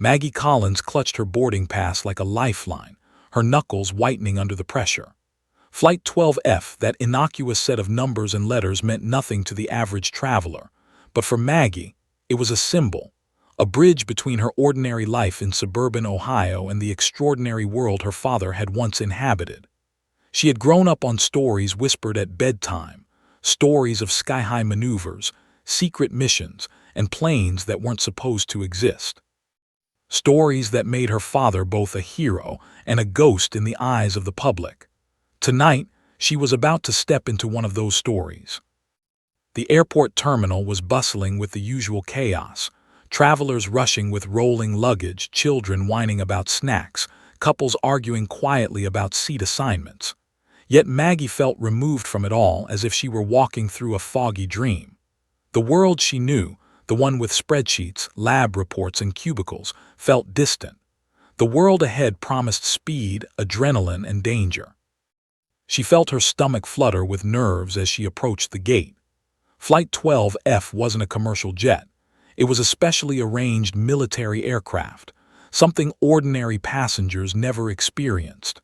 Maggie Collins clutched her boarding pass like a lifeline, her knuckles whitening under the pressure. Flight 12F, that innocuous set of numbers and letters, meant nothing to the average traveler. But for Maggie, it was a symbol, a bridge between her ordinary life in suburban Ohio and the extraordinary world her father had once inhabited. She had grown up on stories whispered at bedtime, stories of sky-high maneuvers, secret missions, and planes that weren't supposed to exist. Stories that made her father both a hero and a ghost in the eyes of the public. Tonight, she was about to step into one of those stories. The airport terminal was bustling with the usual chaos, travelers rushing with rolling luggage, children whining about snacks, couples arguing quietly about seat assignments. Yet Maggie felt removed from it all, as if she were walking through a foggy dream. The world she knew, the one with spreadsheets, lab reports, and cubicles, felt distant. The world ahead promised speed, adrenaline, and danger. She felt her stomach flutter with nerves as she approached the gate. Flight 12F wasn't a commercial jet. It was a specially arranged military aircraft, something ordinary passengers never experienced.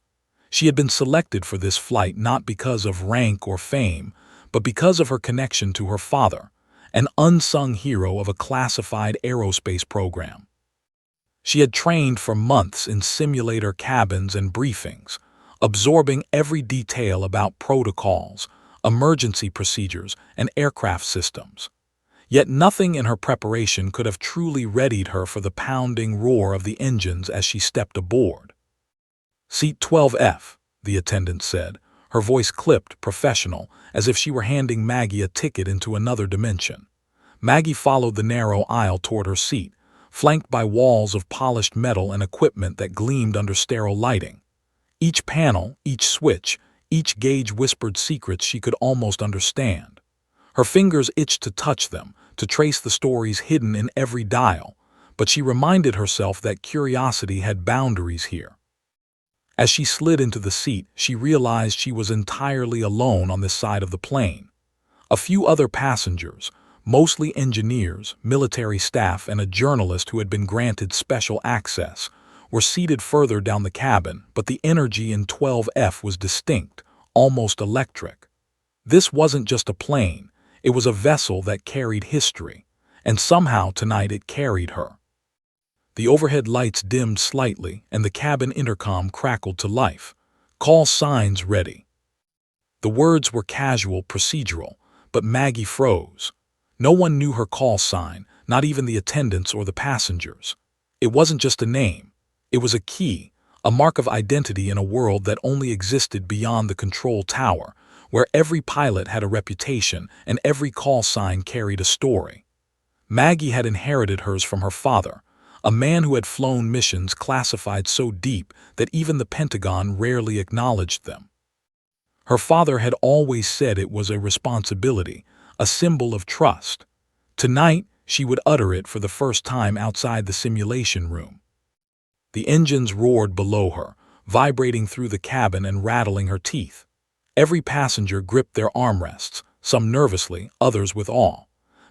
She had been selected for this flight not because of rank or fame, but because of her connection to her father, an unsung hero of a classified aerospace program. She had trained for months in simulator cabins and briefings, absorbing every detail about protocols, emergency procedures, and aircraft systems. Yet nothing in her preparation could have truly readied her for the pounding roar of the engines as she stepped aboard. "Seat 12F, the attendant said, her voice clipped, professional, as if she were handing Maggie a ticket into another dimension. Maggie followed the narrow aisle toward her seat, flanked by walls of polished metal and equipment that gleamed under sterile lighting. Each panel, each switch, each gauge whispered secrets she could almost understand. Her fingers itched to touch them, to trace the stories hidden in every dial, but she reminded herself that curiosity had boundaries here. As she slid into the seat, she realized she was entirely alone on this side of the plane. A few other passengers, mostly engineers, military staff, and a journalist who had been granted special access, were seated further down the cabin, but the energy in 12F was distinct, almost electric. This wasn't just a plane, it was a vessel that carried history, and somehow tonight it carried her. The overhead lights dimmed slightly, and the cabin intercom crackled to life. "Call signs ready." The words were casual, procedural, but Maggie froze. No one knew her call sign, not even the attendants or the passengers. It wasn't just a name. It was a key, a mark of identity in a world that only existed beyond the control tower, where every pilot had a reputation and every call sign carried a story. Maggie had inherited hers from her father, a man who had flown missions classified so deep that even the Pentagon rarely acknowledged them. Her father had always said it was a responsibility, a symbol of trust. Tonight, she would utter it for the first time outside the simulation room. The engines roared below her, vibrating through the cabin and rattling her teeth. Every passenger gripped their armrests, some nervously, others with awe.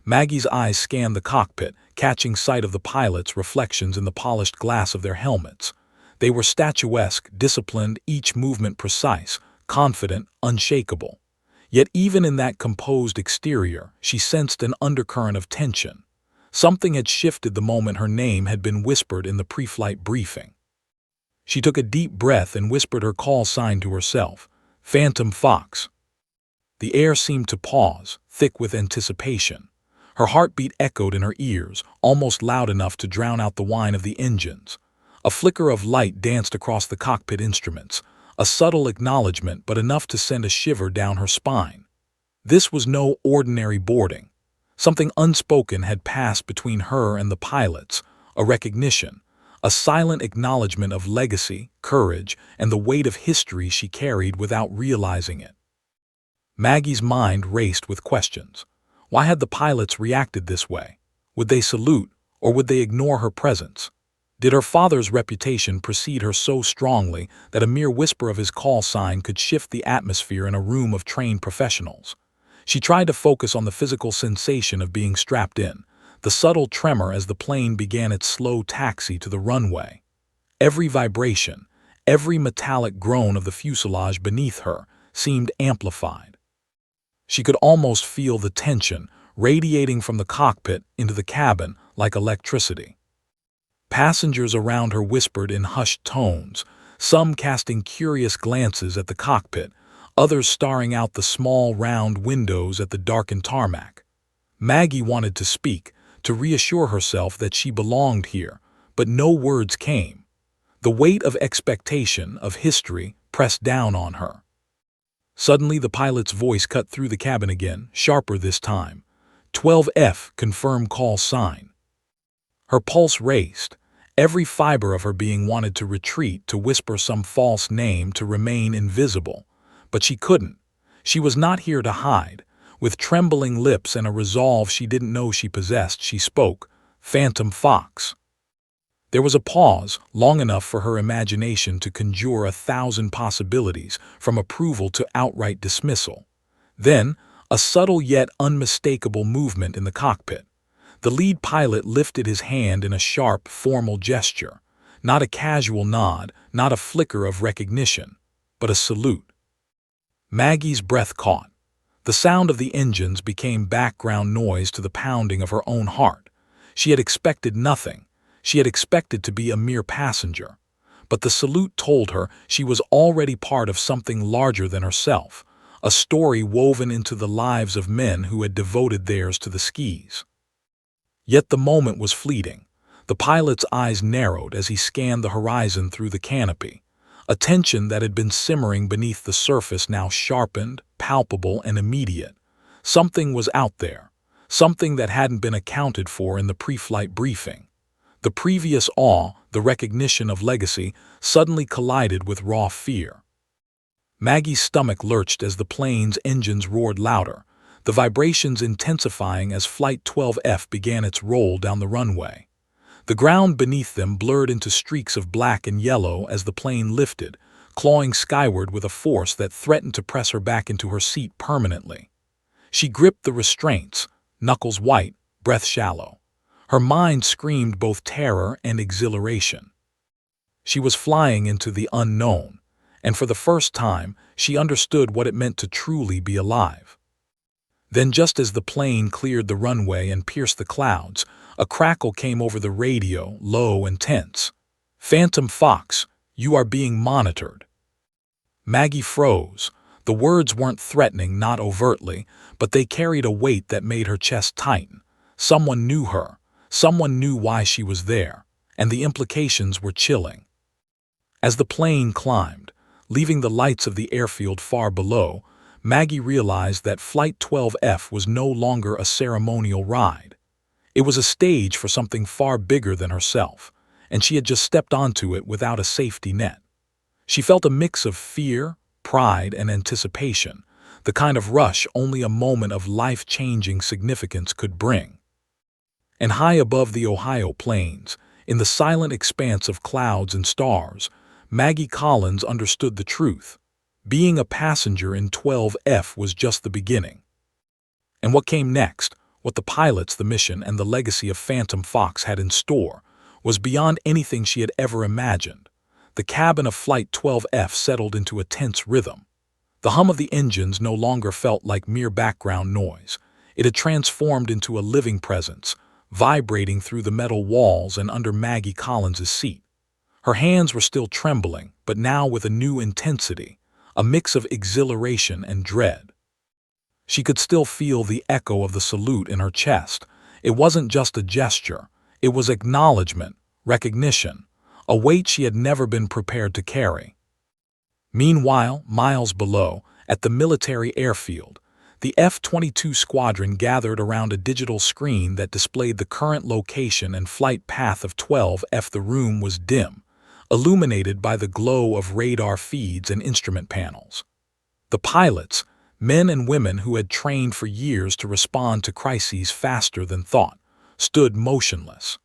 Maggie's eyes scanned the cockpit, catching sight of the pilots' reflections in the polished glass of their helmets. They were statuesque, disciplined, each movement precise, confident, unshakable. Yet even in that composed exterior, she sensed an undercurrent of tension. Something had shifted the moment her name had been whispered in the pre-flight briefing. She took a deep breath and whispered her call sign to herself, "Phantom Fox." The air seemed to pause, thick with anticipation. Her heartbeat echoed in her ears, almost loud enough to drown out the whine of the engines. A flicker of light danced across the cockpit instruments, a subtle acknowledgement but enough to send a shiver down her spine. This was no ordinary boarding. Something unspoken had passed between her and the pilots, a recognition, a silent acknowledgement of legacy, courage, and the weight of history she carried without realizing it. Maggie's mind raced with questions. Why had the pilots reacted this way? Would they salute, or would they ignore her presence? Did her father's reputation precede her so strongly that a mere whisper of his call sign could shift the atmosphere in a room of trained professionals? She tried to focus on the physical sensation of being strapped in, the subtle tremor as the plane began its slow taxi to the runway. Every vibration, every metallic groan of the fuselage beneath her seemed amplified. She could almost feel the tension radiating from the cockpit into the cabin like electricity. Passengers around her whispered in hushed tones, some casting curious glances at the cockpit, others staring out the small round windows at the darkened tarmac. Maggie wanted to speak, to reassure herself that she belonged here, but no words came. The weight of expectation, of history, pressed down on her. Suddenly the pilot's voice cut through the cabin again, sharper this time. 12F, confirm call sign. Her pulse raced. Every fiber of her being wanted to retreat, to whisper some false name, to remain invisible. But she couldn't. She was not here to hide. With trembling lips and a resolve she didn't know she possessed, she spoke. Phantom Fox. There was a pause, long enough for her imagination to conjure 1,000 possibilities, from approval to outright dismissal. Then, a subtle yet unmistakable movement in the cockpit. The lead pilot lifted his hand in a sharp, formal gesture. Not a casual nod, not a flicker of recognition, but a salute. Maggie's breath caught. The sound of the engines became background noise to the pounding of her own heart. She had expected nothing. She had expected to be a mere passenger. But the salute told her she was already part of something larger than herself, a story woven into the lives of men who had devoted theirs to the skis. Yet the moment was fleeting. The pilot's eyes narrowed as he scanned the horizon through the canopy. A tension that had been simmering beneath the surface now sharpened, palpable, and immediate. Something was out there, something that hadn't been accounted for in the pre-flight briefing. The previous awe, the recognition of legacy, suddenly collided with raw fear. Maggie's stomach lurched as the plane's engines roared louder, the vibrations intensifying as Flight 12F began its roll down the runway. The ground beneath them blurred into streaks of black and yellow as the plane lifted, clawing skyward with a force that threatened to press her back into her seat permanently. She gripped the restraints, knuckles white, breath shallow. Her mind screamed both terror and exhilaration. She was flying into the unknown, and for the first time, she understood what it meant to truly be alive. Then, just as the plane cleared the runway and pierced the clouds, a crackle came over the radio, low and tense. "Phantom Fox, you are being monitored." Maggie froze. The words weren't threatening, not overtly, but they carried a weight that made her chest tighten. Someone knew her. Someone knew why she was there, and the implications were chilling. As the plane climbed, leaving the lights of the airfield far below, Maggie realized that Flight 12F was no longer a ceremonial ride. It was a stage for something far bigger than herself, and she had just stepped onto it without a safety net. She felt a mix of fear, pride, and anticipation, the kind of rush only a moment of life-changing significance could bring. And high above the Ohio plains, in the silent expanse of clouds and stars, Maggie Collins understood the truth. Being a passenger in 12F was just the beginning. And what came next, what the pilots, the mission, and the legacy of Phantom Fox had in store, was beyond anything she had ever imagined. The cabin of Flight 12F settled into a tense rhythm. The hum of the engines no longer felt like mere background noise. It had transformed into a living presence, vibrating through the metal walls and under Maggie Collins's seat. Her hands were still trembling, but now with a new intensity, a mix of exhilaration and dread. She could still feel the echo of the salute in her chest. It wasn't just a gesture, it was acknowledgement, recognition, a weight she had never been prepared to carry. Meanwhile, miles below, at the military airfield, the F-22 squadron gathered around a digital screen that displayed the current location and flight path of 12F. The room was dim, illuminated by the glow of radar feeds and instrument panels. The pilots, men and women who had trained for years to respond to crises faster than thought, stood motionless.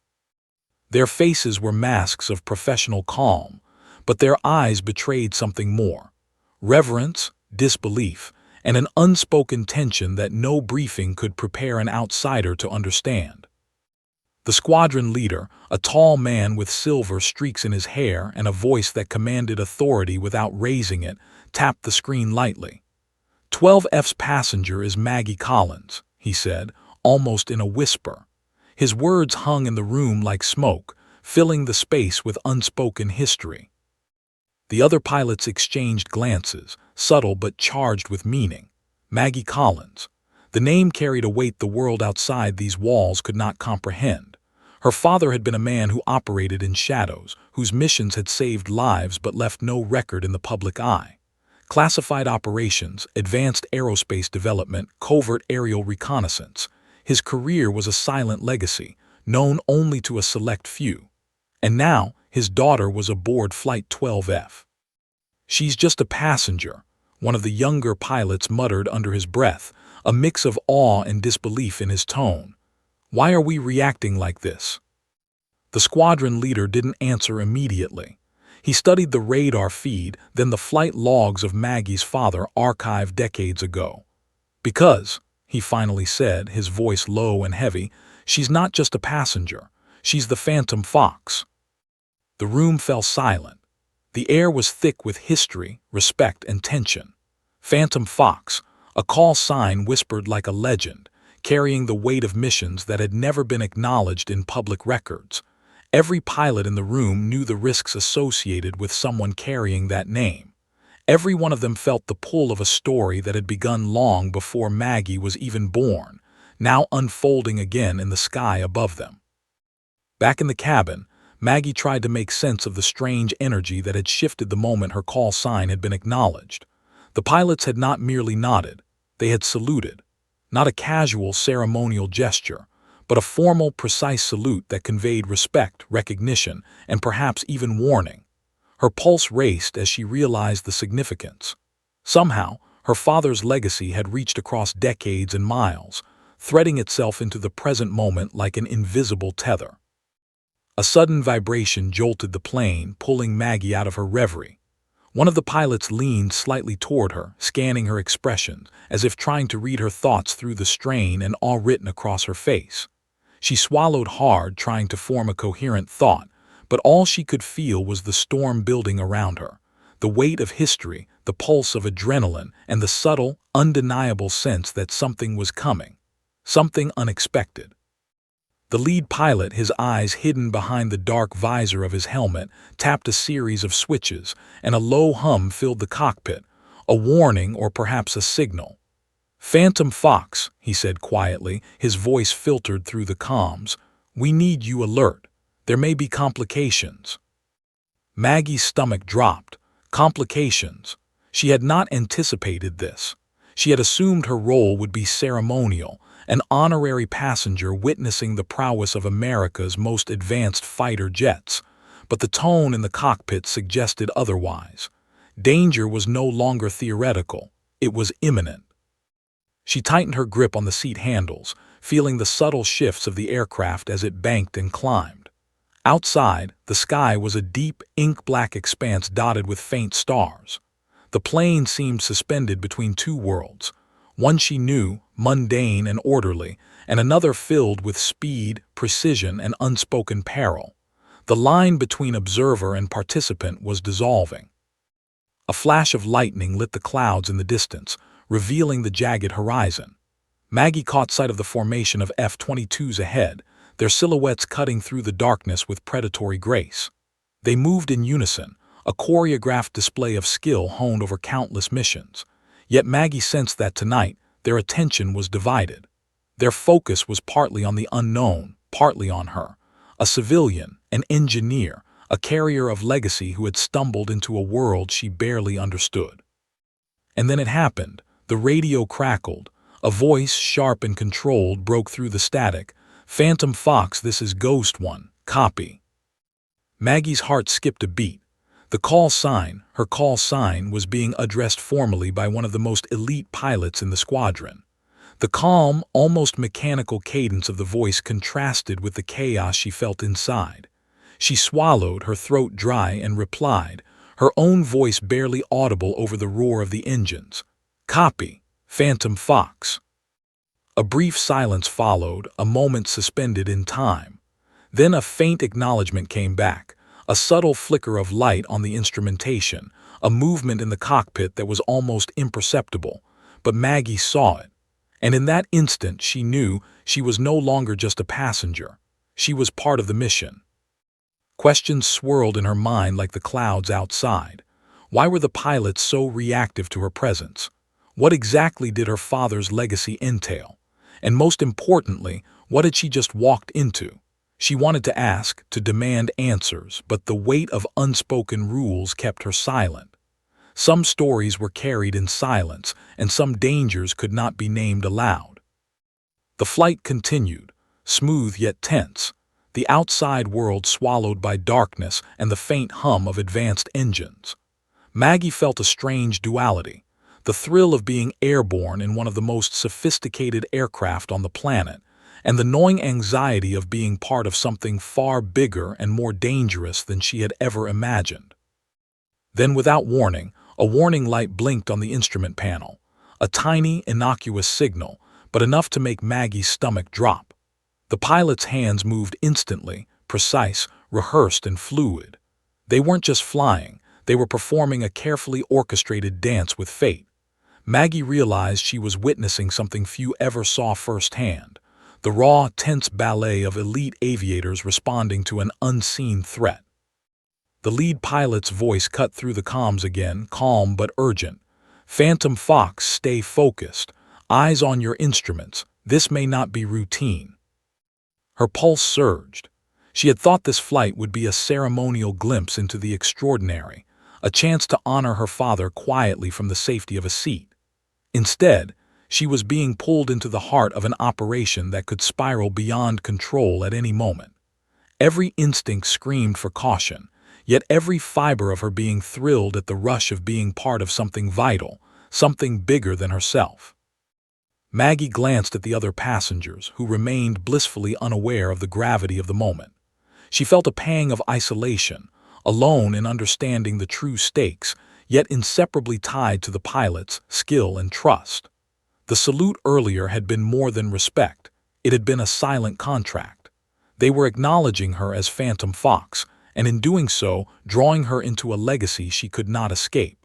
Their faces were masks of professional calm, but their eyes betrayed something more: reverence, disbelief, and an unspoken tension that no briefing could prepare an outsider to understand. The squadron leader, a tall man with silver streaks in his hair and a voice that commanded authority without raising it, tapped the screen lightly. 12F's passenger is Maggie Collins, he said, almost in a whisper. His words hung in the room like smoke, filling the space with unspoken history. The other pilots exchanged glances, subtle but charged with meaning. Maggie Collins. The name carried a weight the world outside these walls could not comprehend. Her father had been a man who operated in shadows, whose missions had saved lives but left no record in the public eye. Classified operations, advanced aerospace development, covert aerial reconnaissance. His career was a silent legacy, known only to a select few. And now, his daughter was aboard Flight 12F. "She's just a passenger," one of the younger pilots muttered under his breath, a mix of awe and disbelief in his tone. "Why are we reacting like this?" The squadron leader didn't answer immediately. He studied the radar feed, then the flight logs of Maggie's father archived decades ago. "Because," he finally said, his voice low and heavy, "she's not just a passenger. She's the Phantom Fox." The room fell silent. The air was thick with history, respect, and tension. Phantom Fox, a call sign whispered like a legend, carrying the weight of missions that had never been acknowledged in public records. Every pilot in the room knew the risks associated with someone carrying that name. Every one of them felt the pull of a story that had begun long before Maggie was even born, now unfolding again in the sky above them. Back in the cabin, Maggie tried to make sense of the strange energy that had shifted the moment her call sign had been acknowledged. The pilots had not merely nodded, they had saluted. Not a casual ceremonial gesture, but a formal, precise salute that conveyed respect, recognition, and perhaps even warning. Her pulse raced as she realized the significance. Somehow, her father's legacy had reached across decades and miles, threading itself into the present moment like an invisible tether. A sudden vibration jolted the plane, pulling Maggie out of her reverie. One of the pilots leaned slightly toward her, scanning her expression, as if trying to read her thoughts through the strain and awe written across her face. She swallowed hard, trying to form a coherent thought, but all she could feel was the storm building around her, the weight of history, the pulse of adrenaline, and the subtle, undeniable sense that something was coming, something unexpected. The lead pilot, his eyes hidden behind the dark visor of his helmet, tapped a series of switches, and a low hum filled the cockpit, a warning or perhaps a signal. "Phantom Fox," he said quietly, his voice filtered through the comms, "we need you alert. There may be complications." Maggie's stomach dropped. Complications. She had not anticipated this. She had assumed her role would be ceremonial, an honorary passenger witnessing the prowess of America's most advanced fighter jets, but the tone in the cockpit suggested otherwise. Danger was no longer theoretical, it was imminent. She tightened her grip on the seat handles, feeling the subtle shifts of the aircraft as it banked and climbed. Outside, the sky was a deep, ink-black expanse dotted with faint stars. The plane seemed suspended between two worlds, one she knew, mundane and orderly, and another filled with speed, precision, and unspoken peril. The line between observer and participant was dissolving. A flash of lightning lit the clouds in the distance, revealing the jagged horizon. Maggie caught sight of the formation of F-22s ahead, their silhouettes cutting through the darkness with predatory grace. They moved in unison, a choreographed display of skill honed over countless missions. Yet Maggie sensed that tonight, their attention was divided. Their focus was partly on the unknown, partly on her, a civilian, an engineer, a carrier of legacy who had stumbled into a world she barely understood. And then it happened. The radio crackled. A voice, sharp and controlled, broke through the static. "Phantom Fox, this is Ghost One. Copy." Maggie's heart skipped a beat. The call sign, her call sign, was being addressed formally by one of the most elite pilots in the squadron. The calm, almost mechanical cadence of the voice contrasted with the chaos she felt inside. She swallowed, her throat dry, and replied, her own voice barely audible over the roar of the engines. "Copy, Phantom Fox." A brief silence followed, a moment suspended in time. Then a faint acknowledgement came back, a subtle flicker of light on the instrumentation, a movement in the cockpit that was almost imperceptible, but Maggie saw it. And in that instant she knew she was no longer just a passenger. She was part of the mission. Questions swirled in her mind like the clouds outside. Why were the pilots so reactive to her presence? What exactly did her father's legacy entail? And most importantly, what had she just walked into? She wanted to ask, to demand answers, but the weight of unspoken rules kept her silent. Some stories were carried in silence, and some dangers could not be named aloud. The flight continued, smooth yet tense, the outside world swallowed by darkness and the faint hum of advanced engines. Maggie felt a strange duality, the thrill of being airborne in one of the most sophisticated aircraft on the planet, and the gnawing anxiety of being part of something far bigger and more dangerous than she had ever imagined. Then, without warning, a warning light blinked on the instrument panel, a tiny, innocuous signal, but enough to make Maggie's stomach drop. The pilot's hands moved instantly, precise, rehearsed, and fluid. They weren't just flying, they were performing a carefully orchestrated dance with fate. Maggie realized she was witnessing something few ever saw firsthand, the raw, tense ballet of elite aviators responding to an unseen threat. The lead pilot's voice cut through the comms again, calm but urgent. "Phantom Fox, stay focused. Eyes on your instruments. This may not be routine." Her pulse surged. She had thought this flight would be a ceremonial glimpse into the extraordinary, a chance to honor her father quietly from the safety of a seat. Instead, she was being pulled into the heart of an operation that could spiral beyond control at any moment. Every instinct screamed for caution, yet every fiber of her being thrilled at the rush of being part of something vital, something bigger than herself. Maggie glanced at the other passengers, who remained blissfully unaware of the gravity of the moment. She felt a pang of isolation, alone in understanding the true stakes, yet inseparably tied to the pilot's skill and trust. The salute earlier had been more than respect. It had been a silent contract. They were acknowledging her as Phantom Fox, and in doing so, drawing her into a legacy she could not escape.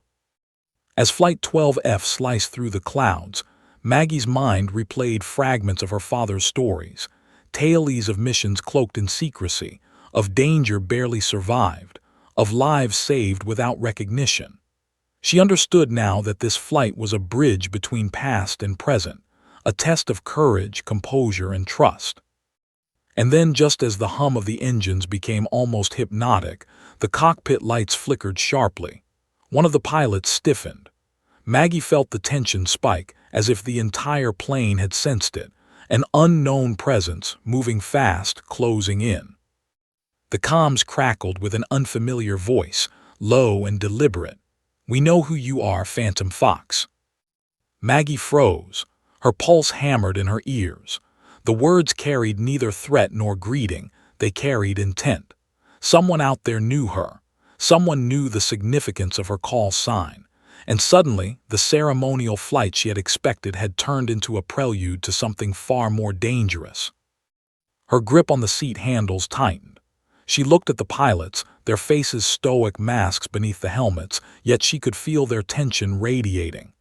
As Flight 12F sliced through the clouds, Maggie's mind replayed fragments of her father's stories, tales of missions cloaked in secrecy, of danger barely survived, of lives saved without recognition. She understood now that this flight was a bridge between past and present, a test of courage, composure, and trust. And then, just as the hum of the engines became almost hypnotic, the cockpit lights flickered sharply. One of the pilots stiffened. Maggie felt the tension spike, as if the entire plane had sensed it, an unknown presence, moving fast, closing in. The comms crackled with an unfamiliar voice, low and deliberate. "We know who you are, Phantom Fox." Maggie froze, her pulse hammered in her ears. The words carried neither threat nor greeting, they carried intent. Someone out there knew her. Someone knew the significance of her call sign. And suddenly, the ceremonial flight she had expected had turned into a prelude to something far more dangerous. Her grip on the seat handles tightened. She looked at the pilots, their faces stoic masks beneath the helmets, yet she could feel their tension radiating.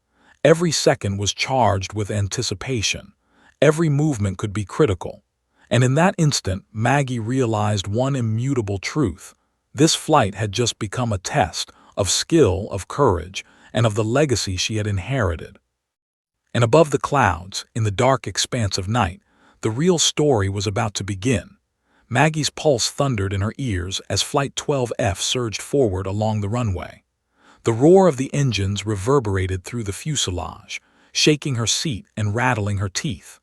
Every second was charged with anticipation. Every movement could be critical. And in that instant, Maggie realized one immutable truth. This flight had just become a test of skill, of courage, and of the legacy she had inherited. And above the clouds, in the dark expanse of night, the real story was about to begin. Maggie's pulse thundered in her ears as Flight 12F surged forward along the runway. The roar of the engines reverberated through the fuselage, shaking her seat and rattling her teeth.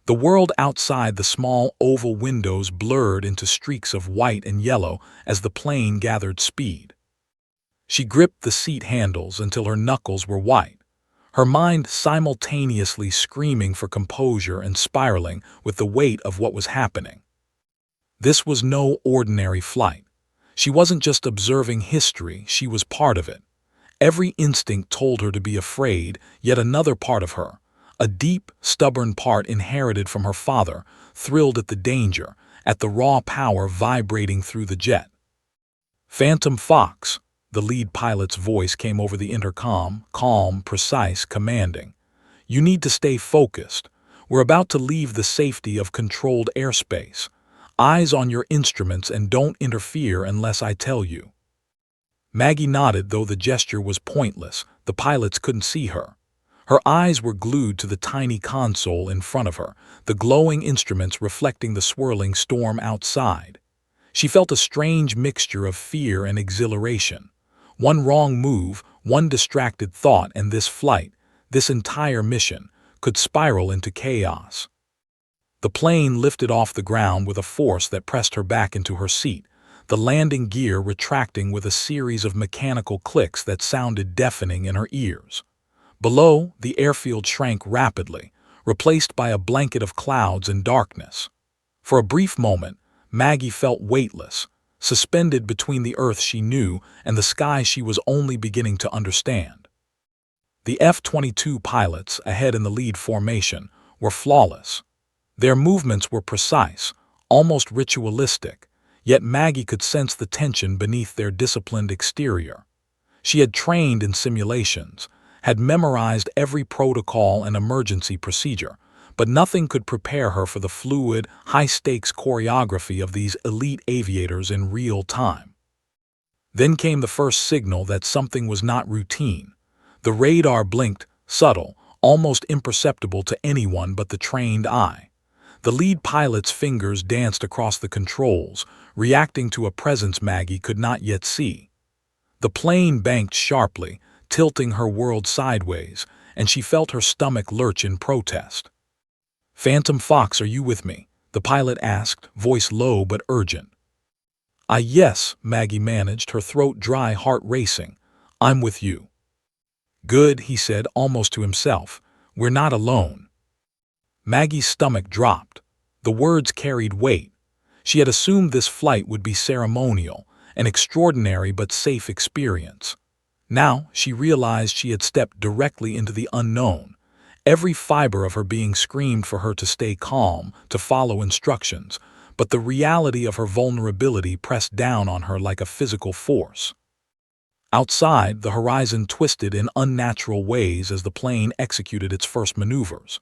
The world outside the small oval windows blurred into streaks of white and yellow as the plane gathered speed. She gripped the seat handles until her knuckles were white, her mind simultaneously screaming for composure and spiraling with the weight of what was happening. This was no ordinary flight. She wasn't just observing history, she was part of it. Every instinct told her to be afraid, yet another part of her, a deep, stubborn part inherited from her father, thrilled at the danger, at the raw power vibrating through the jet. "Phantom Fox," the lead pilot's voice came over the intercom, calm, precise, commanding. "You need to stay focused. We're about to leave the safety of controlled airspace. Eyes on your instruments and don't interfere unless I tell you." Maggie nodded, though the gesture was pointless. The pilots couldn't see her. Her eyes were glued to the tiny console in front of her, the glowing instruments reflecting the swirling storm outside. She felt a strange mixture of fear and exhilaration. One wrong move, one distracted thought, and this flight, this entire mission, could spiral into chaos. The plane lifted off the ground with a force that pressed her back into her seat, the landing gear retracting with a series of mechanical clicks that sounded deafening in her ears. Below, the airfield shrank rapidly, replaced by a blanket of clouds and darkness. For a brief moment, Maggie felt weightless, suspended between the earth she knew and the sky she was only beginning to understand. The F-22 pilots, ahead in the lead formation, were flawless. Their movements were precise, almost ritualistic, yet Maggie could sense the tension beneath their disciplined exterior. She had trained in simulations, had memorized every protocol and emergency procedure, but nothing could prepare her for the fluid, high-stakes choreography of these elite aviators in real time. Then came the first signal that something was not routine. The radar blinked, subtle, almost imperceptible to anyone but the trained eye. The lead pilot's fingers danced across the controls, reacting to a presence Maggie could not yet see. The plane banked sharply, tilting her world sideways, and she felt her stomach lurch in protest. "Phantom Fox, are you with me?" the pilot asked, voice low but urgent. Yes," Maggie managed, her throat dry, heart racing. "I'm with you." "Good," he said, almost to himself. "We're not alone." Maggie's stomach dropped. The words carried weight. She had assumed this flight would be ceremonial, an extraordinary but safe experience. Now she realized she had stepped directly into the unknown. Every fiber of her being screamed for her to stay calm, to follow instructions, but the reality of her vulnerability pressed down on her like a physical force. Outside, the horizon twisted in unnatural ways as the plane executed its first maneuvers.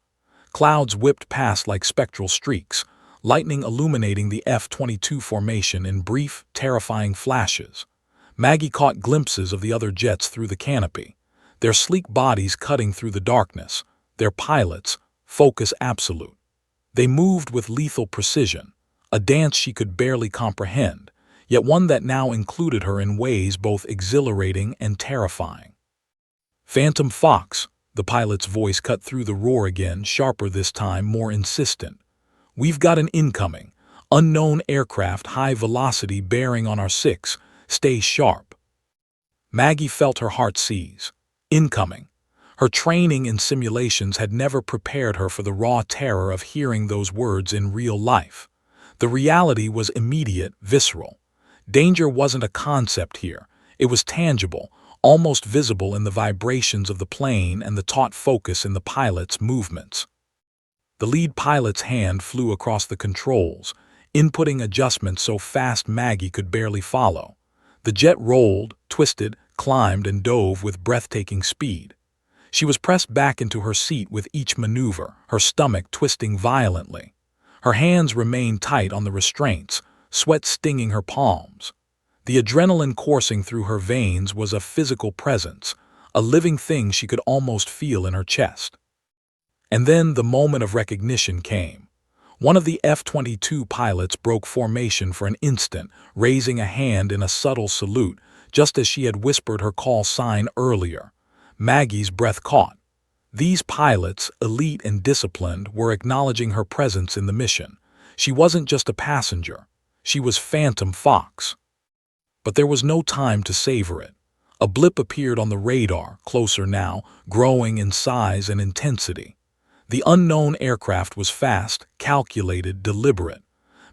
Clouds whipped past like spectral streaks, lightning illuminating the F-22 formation in brief, terrifying flashes. Maggie caught glimpses of the other jets through the canopy, their sleek bodies cutting through the darkness, their pilots, focus absolute. They moved with lethal precision, a dance she could barely comprehend, yet one that now included her in ways both exhilarating and terrifying. "Phantom Fox," the pilot's voice cut through the roar again, sharper this time, more insistent. "We've got an incoming, unknown aircraft, high velocity bearing on our 6. Stay sharp." Maggie felt her heart seize. Incoming. Her training in simulations had never prepared her for the raw terror of hearing those words in real life. The reality was immediate, visceral. Danger wasn't a concept here. It was tangible, almost visible in the vibrations of the plane and the taut focus in the pilot's movements. The lead pilot's hand flew across the controls, inputting adjustments so fast Maggie could barely follow. The jet rolled, twisted, climbed, and dove with breathtaking speed. She was pressed back into her seat with each maneuver, her stomach twisting violently. Her hands remained tight on the restraints, sweat stinging her palms. The adrenaline coursing through her veins was a physical presence, a living thing she could almost feel in her chest. And then the moment of recognition came. One of the F-22 pilots broke formation for an instant, raising a hand in a subtle salute, just as she had whispered her call sign earlier. Maggie's breath caught. These pilots, elite and disciplined, were acknowledging her presence in the mission. She wasn't just a passenger. She was Phantom Fox. But there was no time to savor it. A blip appeared on the radar, closer now, growing in size and intensity. The unknown aircraft was fast, calculated, deliberate.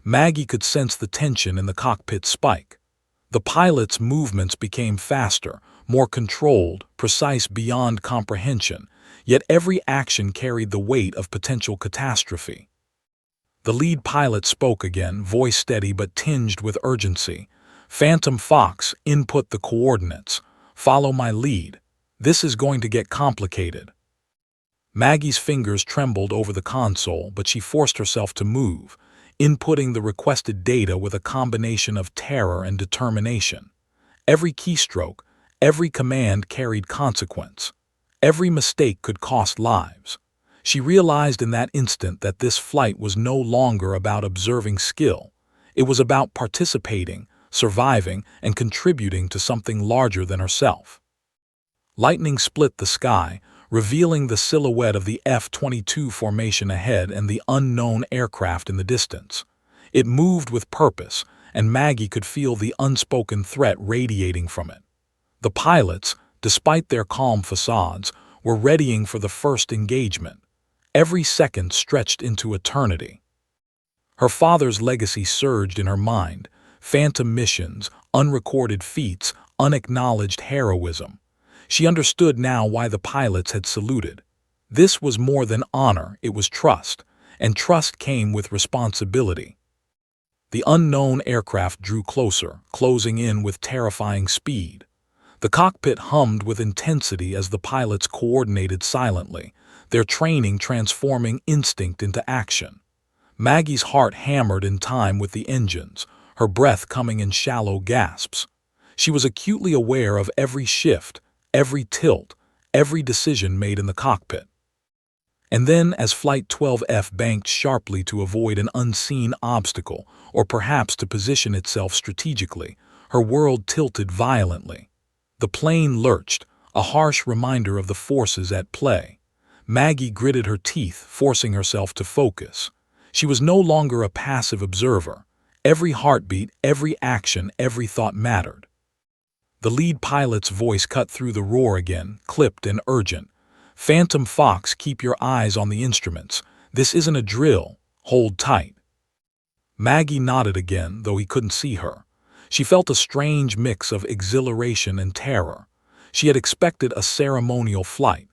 Maggie could sense the tension in the cockpit spike. The pilot's movements became faster, more controlled, precise beyond comprehension, yet every action carried the weight of potential catastrophe. The lead pilot spoke again, voice steady but tinged with urgency. "Phantom Fox, input the coordinates. Follow my lead. This is going to get complicated." Maggie's fingers trembled over the console, but she forced herself to move, inputting the requested data with a combination of terror and determination. Every keystroke, every command carried consequence. Every mistake could cost lives. She realized in that instant that this flight was no longer about observing skill. It was about participating, surviving, and contributing to something larger than herself. Lightning split the sky, revealing the silhouette of the F-22 formation ahead and the unknown aircraft in the distance. It moved with purpose, and Maggie could feel the unspoken threat radiating from it. The pilots, despite their calm facades, were readying for the first engagement. Every second stretched into eternity. Her father's legacy surged in her mind: phantom missions, unrecorded feats, unacknowledged heroism. She understood now why the pilots had saluted. This was more than honor, it was trust, and trust came with responsibility. The unknown aircraft drew closer, closing in with terrifying speed. The cockpit hummed with intensity as the pilots coordinated silently, their training transforming instinct into action. Maggie's heart hammered in time with the engines, her breath coming in shallow gasps. She was acutely aware of every shift, every tilt, every decision made in the cockpit. And then, as Flight 12F banked sharply to avoid an unseen obstacle, or perhaps to position itself strategically, her world tilted violently. The plane lurched, a harsh reminder of the forces at play. Maggie gritted her teeth, forcing herself to focus. She was no longer a passive observer. Every heartbeat, every action, every thought mattered. The lead pilot's voice cut through the roar again, clipped and urgent. "Phantom Fox, keep your eyes on the instruments. This isn't a drill. Hold tight." Maggie nodded again, though he couldn't see her. She felt a strange mix of exhilaration and terror. She had expected a ceremonial flight.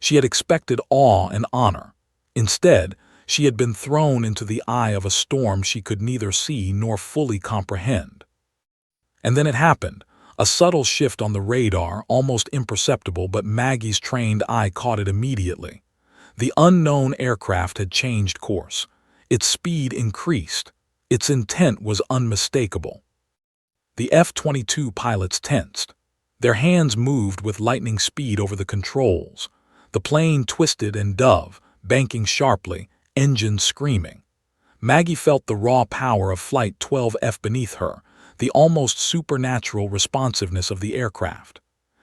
She had expected awe and honor. Instead, she had been thrown into the eye of a storm she could neither see nor fully comprehend. And then it happened. A subtle shift on the radar, almost imperceptible, but Maggie's trained eye caught it immediately. The unknown aircraft had changed course. Its speed increased. Its intent was unmistakable. The F-22 pilots tensed. Their hands moved with lightning speed over the controls. The plane twisted and dove, banking sharply, engines screaming. Maggie felt the raw power of Flight 12F beneath her, the almost supernatural responsiveness of the aircraft.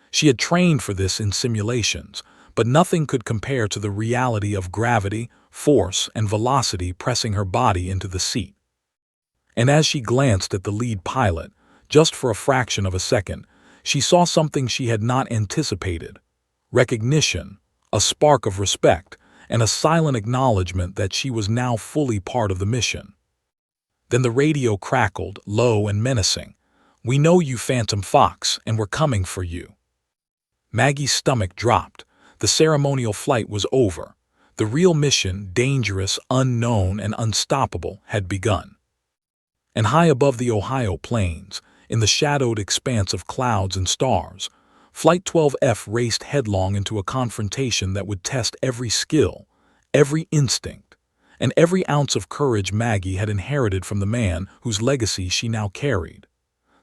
She had trained for this in simulations, but nothing could compare to the reality of gravity, force, and velocity pressing her body into the seat. And as she glanced at the lead pilot, just for a fraction of a second, she saw something she had not anticipated: recognition, a spark of respect, and a silent acknowledgement that she was now fully part of the mission. Then the radio crackled, low and menacing. "We know you, Phantom Fox, and we're coming for you." Maggie's stomach dropped. The ceremonial flight was over. The real mission, dangerous, unknown, and unstoppable, had begun. And high above the Ohio plains, in the shadowed expanse of clouds and stars, Flight 12F raced headlong into a confrontation that would test every skill, every instinct, and every ounce of courage Maggie had inherited from the man whose legacy she now carried.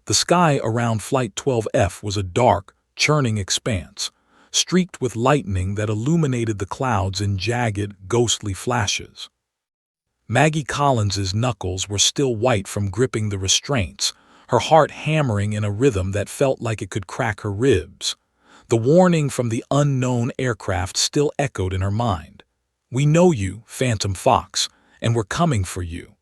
The sky around Flight 12F was a dark, churning expanse, streaked with lightning that illuminated the clouds in jagged, ghostly flashes. Maggie Collins's knuckles were still white from gripping the restraints, her heart hammering in a rhythm that felt like it could crack her ribs. The warning from the unknown aircraft still echoed in her mind. "We know you, Phantom Fox, and we're coming for you."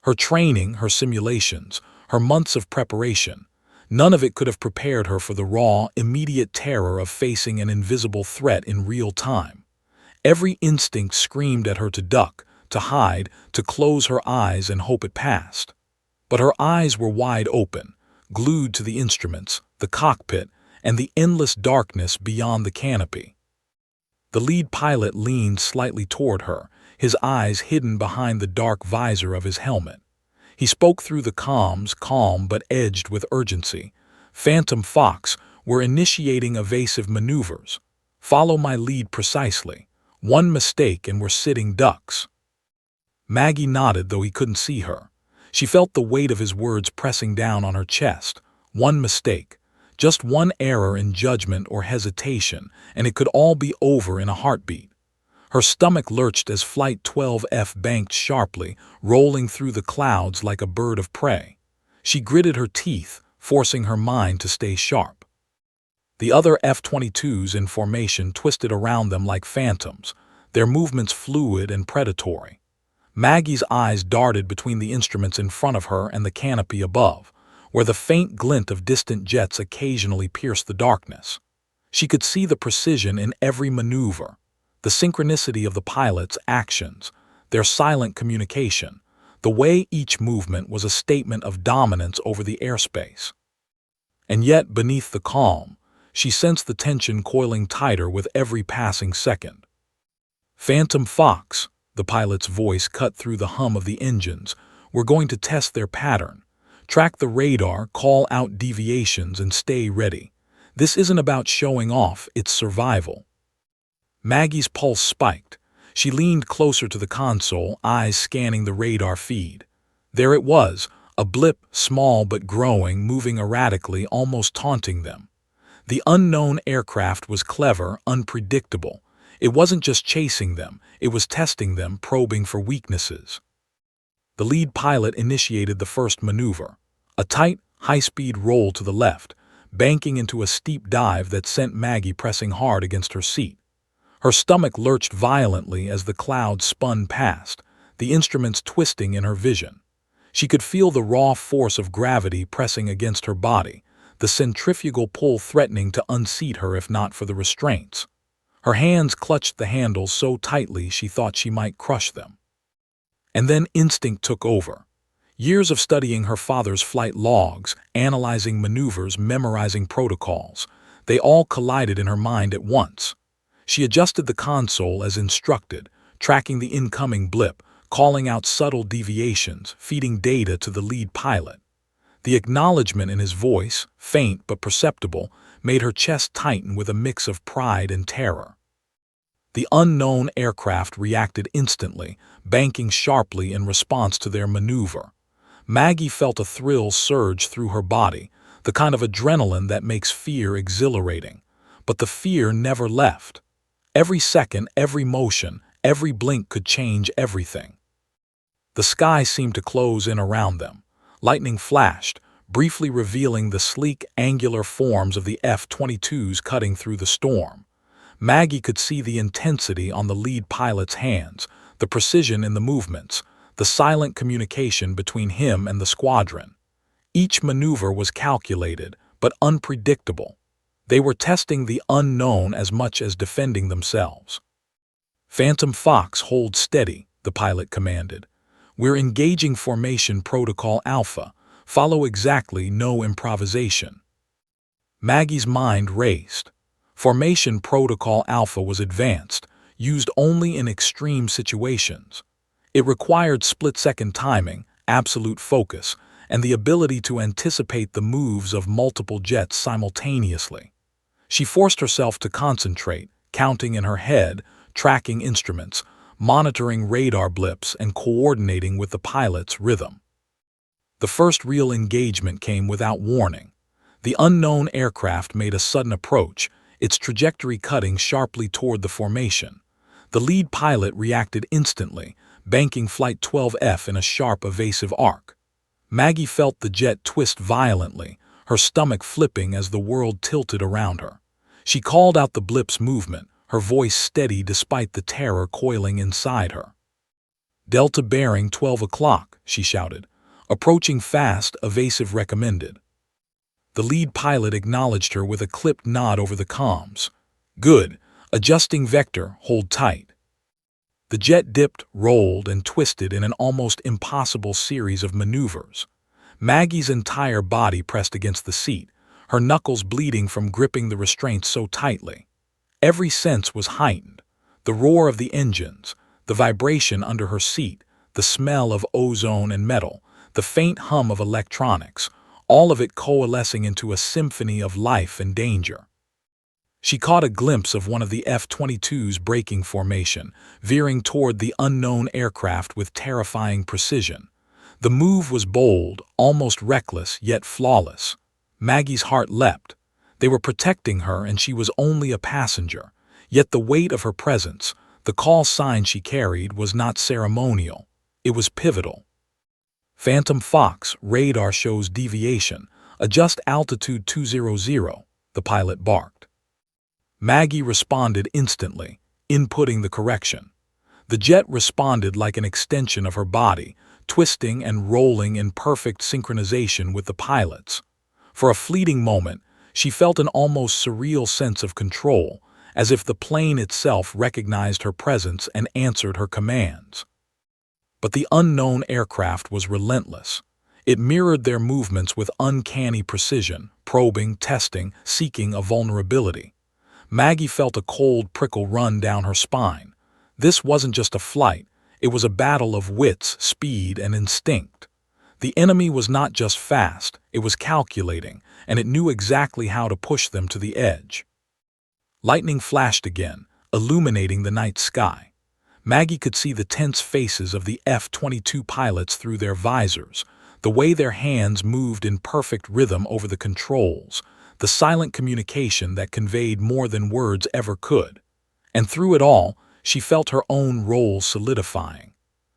Her training, her simulations, her months of preparation, none of it could have prepared her for the raw, immediate terror of facing an invisible threat in real time. Every instinct screamed at her to duck, to hide, to close her eyes and hope it passed. But her eyes were wide open, glued to the instruments, the cockpit, and the endless darkness beyond the canopy. The lead pilot leaned slightly toward her, his eyes hidden behind the dark visor of his helmet. He spoke through the comms, calm but edged with urgency. "Phantom Fox, we're initiating evasive maneuvers. Follow my lead precisely. One mistake and we're sitting ducks." Maggie nodded, though he couldn't see her. She felt the weight of his words pressing down on her chest. One mistake. Just one error in judgment or hesitation, and it could all be over in a heartbeat. Her stomach lurched as Flight 12F banked sharply, rolling through the clouds like a bird of prey. She gritted her teeth, forcing her mind to stay sharp. The other F-22s in formation twisted around them like phantoms, their movements fluid and predatory. Maggie's eyes darted between the instruments in front of her and the canopy above, where the faint glint of distant jets occasionally pierced the darkness. She could see the precision in every maneuver, the synchronicity of the pilots' actions, their silent communication, the way each movement was a statement of dominance over the airspace. And yet, beneath the calm, she sensed the tension coiling tighter with every passing second. "Phantom Fox," the pilot's voice cut through the hum of the engines, "we're going to test their pattern. Track the radar, call out deviations, and stay ready. This isn't about showing off, it's survival." Maggie's pulse spiked. She leaned closer to the console, eyes scanning the radar feed. There it was, a blip, small but growing, moving erratically, almost taunting them. The unknown aircraft was clever, unpredictable. It wasn't just chasing them, it was testing them, probing for weaknesses. The lead pilot initiated the first maneuver, a tight, high-speed roll to the left, banking into a steep dive that sent Maggie pressing hard against her seat. Her stomach lurched violently as the clouds spun past, the instruments twisting in her vision. She could feel the raw force of gravity pressing against her body, the centrifugal pull threatening to unseat her if not for the restraints. Her hands clutched the handles so tightly she thought she might crush them. And then instinct took over. Years of studying her father's flight logs, analyzing maneuvers, memorizing protocols, they all collided in her mind at once. She adjusted the console as instructed, tracking the incoming blip, calling out subtle deviations, feeding data to the lead pilot. The acknowledgement in his voice, faint but perceptible, made her chest tighten with a mix of pride and terror. The unknown aircraft reacted instantly, banking sharply in response to their maneuver. Maggie felt a thrill surge through her body, the kind of adrenaline that makes fear exhilarating. But the fear never left. Every second, every motion, every blink could change everything. The sky seemed to close in around them. Lightning flashed, briefly revealing the sleek, angular forms of the F-22s cutting through the storm. Maggie could see the intensity on the lead pilot's hands, the precision in the movements, the silent communication between him and the squadron. Each maneuver was calculated, but unpredictable. They were testing the unknown as much as defending themselves. "Phantom Fox, hold steady," the pilot commanded. "We're engaging Formation Protocol Alpha. Follow exactly, no improvisation." Maggie's mind raced. Formation Protocol Alpha was advanced, used only in extreme situations. It required split-second timing, absolute focus, and the ability to anticipate the moves of multiple jets simultaneously. She forced herself to concentrate, counting in her head, tracking instruments, monitoring radar blips, and coordinating with the pilot's rhythm. The first real engagement came without warning. The unknown aircraft made a sudden approach, its trajectory cutting sharply toward the formation. The lead pilot reacted instantly, banking Flight 12F in a sharp, evasive arc. Maggie felt the jet twist violently, her stomach flipping as the world tilted around her. She called out the blip's movement, her voice steady despite the terror coiling inside her. "Delta bearing 12 o'clock," she shouted. "Approaching fast, evasive recommended." The lead pilot acknowledged her with a clipped nod over the comms. "Good. Adjusting vector, hold tight." The jet dipped, rolled, and twisted in an almost impossible series of maneuvers. Maggie's entire body pressed against the seat, her knuckles bleeding from gripping the restraints so tightly. Every sense was heightened. The roar of the engines, The vibration under her seat, the smell of ozone and metal, the faint hum of electronics, all of it coalescing into a symphony of life and danger. She caught a glimpse of one of the F-22's braking formation, veering toward the unknown aircraft with terrifying precision. The move was bold, almost reckless, yet flawless. Maggie's heart leapt. They were protecting her and she was only a passenger. Yet the weight of her presence, the call sign she carried, was not ceremonial. It was pivotal. Phantom Fox, radar shows deviation. Adjust altitude 200, the pilot barked. Maggie responded instantly, inputting the correction. The jet responded like an extension of her body, twisting and rolling in perfect synchronization with the pilot's. For a fleeting moment, she felt an almost surreal sense of control, as if the plane itself recognized her presence and answered her commands. But the unknown aircraft was relentless. It mirrored their movements with uncanny precision, probing, testing, seeking a vulnerability. Maggie felt a cold prickle run down her spine. This wasn't just a flight, it was a battle of wits, speed, and instinct. The enemy was not just fast, it was calculating, and it knew exactly how to push them to the edge. Lightning flashed again, illuminating the night sky. Maggie could see the tense faces of the F-22 pilots through their visors, the way their hands moved in perfect rhythm over the controls, the silent communication that conveyed more than words ever could. And through it all, she felt her own role solidifying.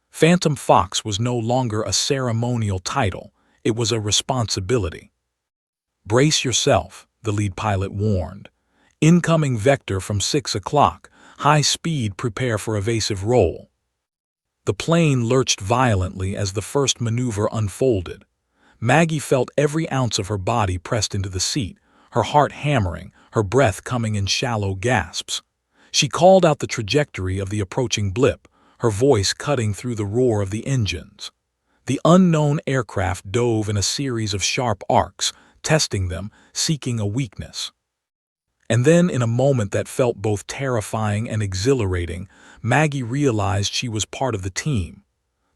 Phantom Fox was no longer a ceremonial title, it was a responsibility. "Brace yourself," the lead pilot warned. "Incoming vector from 6 o'clock, high speed, prepare for evasive roll." The plane lurched violently as the first maneuver unfolded. Maggie felt every ounce of her body pressed into the seat, her heart hammering, her breath coming in shallow gasps. She called out the trajectory of the approaching blip, her voice cutting through the roar of the engines. The unknown aircraft dove in a series of sharp arcs, testing them, seeking a weakness. And then, in a moment that felt both terrifying and exhilarating, Maggie realized she was part of the team.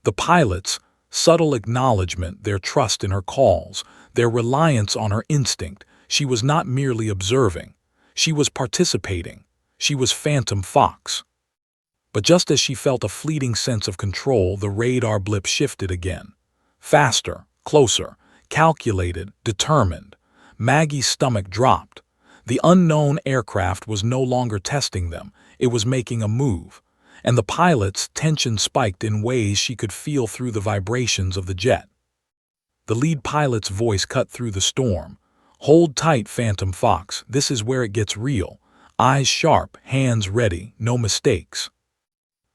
The pilots, subtle acknowledgement, their trust in her calls, their reliance on her instinct. She was not merely observing. She was participating. She was Phantom Fox. But just as she felt a fleeting sense of control, the radar blip shifted again. Faster, closer, calculated, determined. Maggie's stomach dropped. The unknown aircraft was no longer testing them. It was making a move. And the pilot's tension spiked in ways she could feel through the vibrations of the jet. The lead pilot's voice cut through the storm. "Hold tight, Phantom Fox. This is where it gets real. Eyes sharp, hands ready, no mistakes."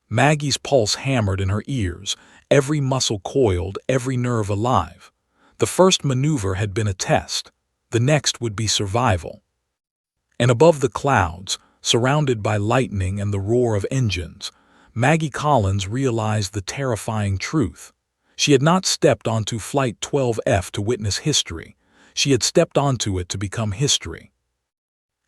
Maggie's pulse hammered in her ears, every muscle coiled, every nerve alive. The first maneuver had been a test. The next would be survival. And above the clouds, surrounded by lightning and the roar of engines, Maggie Collins realized the terrifying truth. She had not stepped onto Flight 12F to witness history. She had stepped onto it to become history.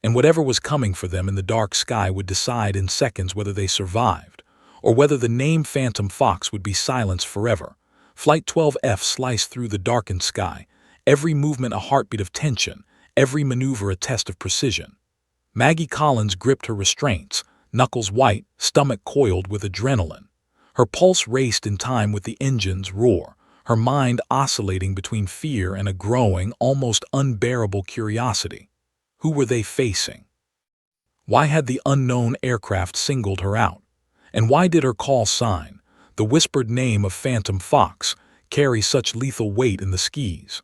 And whatever was coming for them in the dark sky would decide in seconds whether they survived, or whether the name Phantom Fox would be silenced forever. Flight 12F sliced through the darkened sky, every movement a heartbeat of tension, every maneuver a test of precision. Maggie Collins gripped her restraints, knuckles white, stomach coiled with adrenaline. Her pulse raced in time with the engine's roar, her mind oscillating between fear and a growing, almost unbearable curiosity. Who were they facing? Why had the unknown aircraft singled her out? And why did her call sign, the whispered name of Phantom Fox, carry such lethal weight in the skies?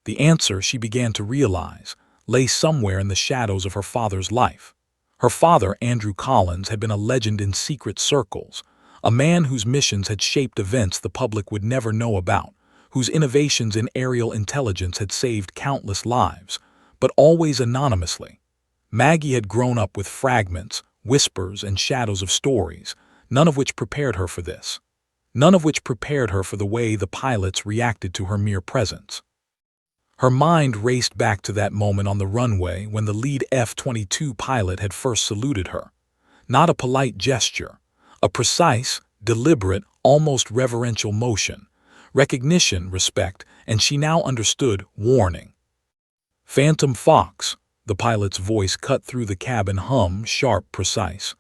The answer, she began to realize, lay somewhere in the shadows of her father's life. Her father, Andrew Collins, had been a legend in secret circles, a man whose missions had shaped events the public would never know about, whose innovations in aerial intelligence had saved countless lives, but always anonymously. Maggie had grown up with fragments, whispers, and shadows of stories, none of which prepared her for this. None of which prepared her for the way the pilots reacted to her mere presence. Her mind raced back to that moment on the runway when the lead F-22 pilot had first saluted her. Not a polite gesture, A precise, deliberate, almost reverential motion. Recognition, respect, and she now understood warning. Phantom Fox, the pilot's voice cut through the cabin hum, sharp, precise.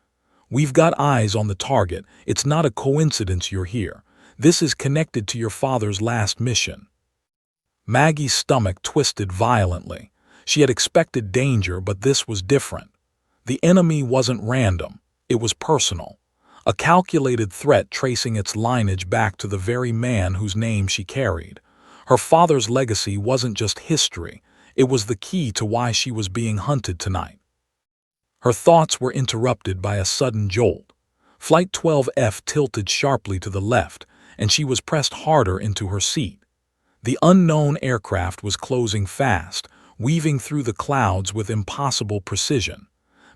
We've got eyes on the target. It's not a coincidence you're here. This is connected to your father's last mission. Maggie's stomach twisted violently. She had expected danger, but this was different. The enemy wasn't random. It was personal. A calculated threat tracing its lineage back to the very man whose name she carried. Her father's legacy wasn't just history. It was the key to why she was being hunted tonight. Her thoughts were interrupted by a sudden jolt. Flight 12F tilted sharply to the left, and she was pressed harder into her seat. The unknown aircraft was closing fast, weaving through the clouds with impossible precision.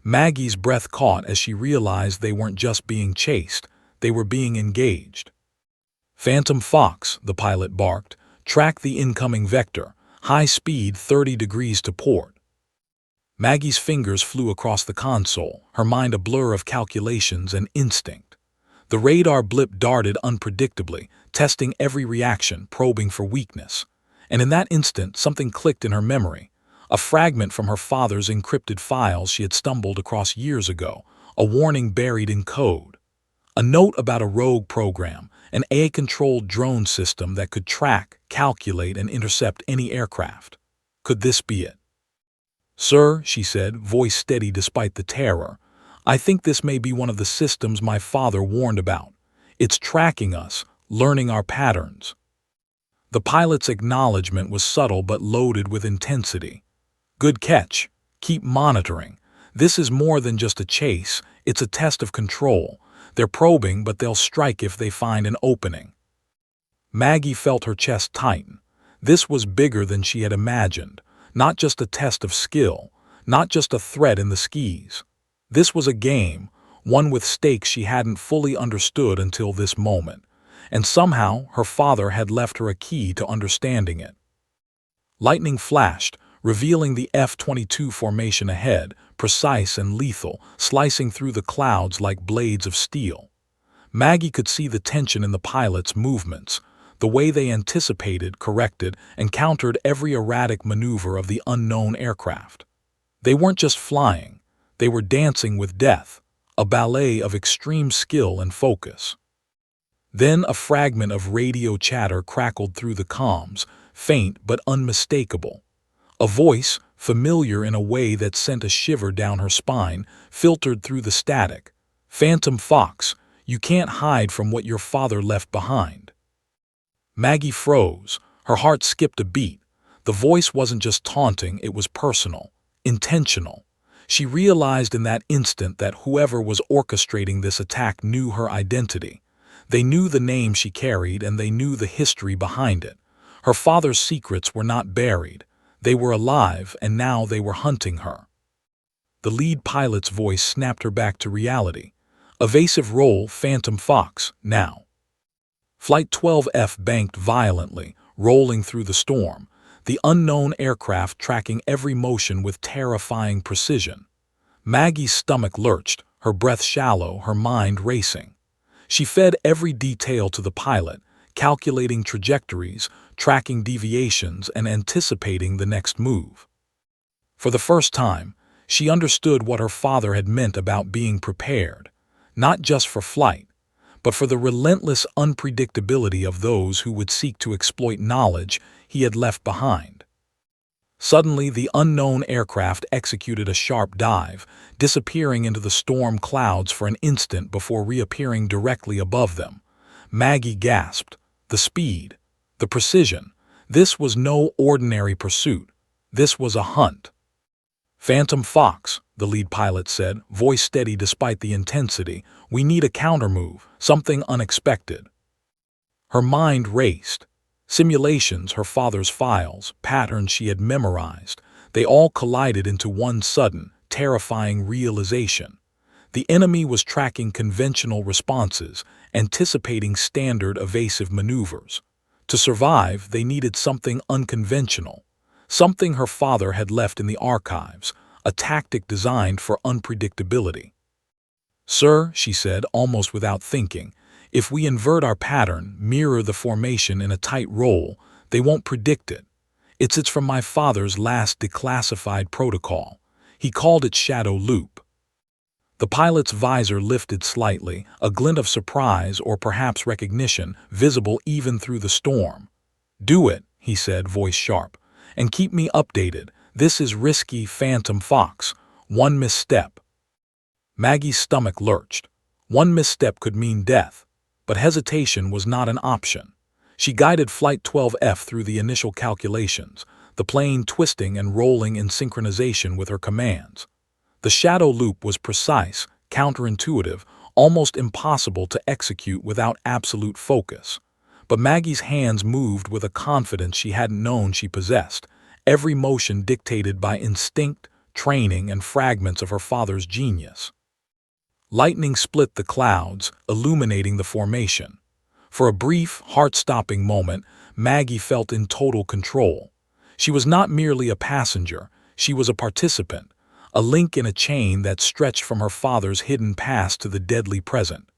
Maggie's breath caught as she realized they weren't just being chased, they were being engaged. Phantom Fox, the pilot barked, track the incoming vector, high speed 30 degrees to port. Maggie's fingers flew across the console, her mind a blur of calculations and instinct. The radar blip darted unpredictably, testing every reaction, probing for weakness. And in that instant, something clicked in her memory. A fragment from her father's encrypted files she had stumbled across years ago, a warning buried in code. A note about a rogue program, an AI-controlled drone system that could track, calculate, and intercept any aircraft. Could this be it? "Sir," she said, voice steady despite the terror, "I think this may be one of the systems my father warned about. It's tracking us, learning our patterns." The pilot's acknowledgement was subtle but loaded with intensity. "Good catch. Keep monitoring. This is more than just a chase, it's a test of control. They're probing, but they'll strike if they find an opening." Maggie felt her chest tighten. This was bigger than she had imagined. Not just a test of skill, not just a threat in the skis. This was a game, one with stakes she hadn't fully understood until this moment. And somehow her father had left her a key to understanding it. Lightning flashed, revealing the F-22 formation ahead, precise and lethal, slicing through the clouds like blades of steel. Maggie could see the tension in the pilot's movements, the way they anticipated, corrected, and countered every erratic maneuver of the unknown aircraft. They weren't just flying, they were dancing with death, a ballet of extreme skill and focus. Then a fragment of radio chatter crackled through the comms, faint but unmistakable. A voice, familiar in a way that sent a shiver down her spine, filtered through the static. "Phantom Fox, you can't hide from what your father left behind." Maggie froze. Her heart skipped a beat. The voice wasn't just taunting, it was personal, intentional. She realized in that instant that whoever was orchestrating this attack knew her identity. They knew the name she carried, and they knew the history behind it. Her father's secrets were not buried. They were alive, and now they were hunting her. The lead pilot's voice snapped her back to reality. "Evasive roll, Phantom Fox, now." Flight 12F banked violently, rolling through the storm, the unknown aircraft tracking every motion with terrifying precision. Maggie's stomach lurched, her breath shallow, her mind racing. She fed every detail to the pilot, calculating trajectories, tracking deviations, and anticipating the next move. For the first time, she understood what her father had meant about being prepared, not just for flight, but for the relentless unpredictability of those who would seek to exploit knowledge he had left behind. Suddenly, the unknown aircraft executed a sharp dive, disappearing into the storm clouds for an instant before reappearing directly above them. Maggie gasped. The speed, the precision. This was no ordinary pursuit. This was a hunt. "Phantom Fox," the lead pilot said, voice steady despite the intensity. "We need a countermove, something unexpected." Her mind raced. Simulations, her father's files, patterns she had memorized, they all collided into one sudden, terrifying realization. The enemy was tracking conventional responses, anticipating standard evasive maneuvers. To survive, they needed something unconventional, something her father had left in the archives, a tactic designed for unpredictability. "Sir," she said, almost without thinking, "if we invert our pattern, mirror the formation in a tight roll, they won't predict it. It's from my father's last declassified protocol. He called it shadow loop." The pilot's visor lifted slightly, a glint of surprise or perhaps recognition visible even through the storm. "Do it," he said, voice sharp, "and keep me updated. This is risky, Phantom Fox. One misstep." Maggie's stomach lurched. One misstep could mean death, but hesitation was not an option. She guided Flight 12F through the initial calculations, the plane twisting and rolling in synchronization with her commands. The shadow loop was precise, counterintuitive, almost impossible to execute without absolute focus. But Maggie's hands moved with a confidence she hadn't known she possessed, every motion dictated by instinct, training, and fragments of her father's genius. Lightning split the clouds, illuminating the formation. For a brief, heart-stopping moment, Maggie felt in total control. She was not merely a passenger, she was a participant, a link in a chain that stretched from her father's hidden past to the deadly present.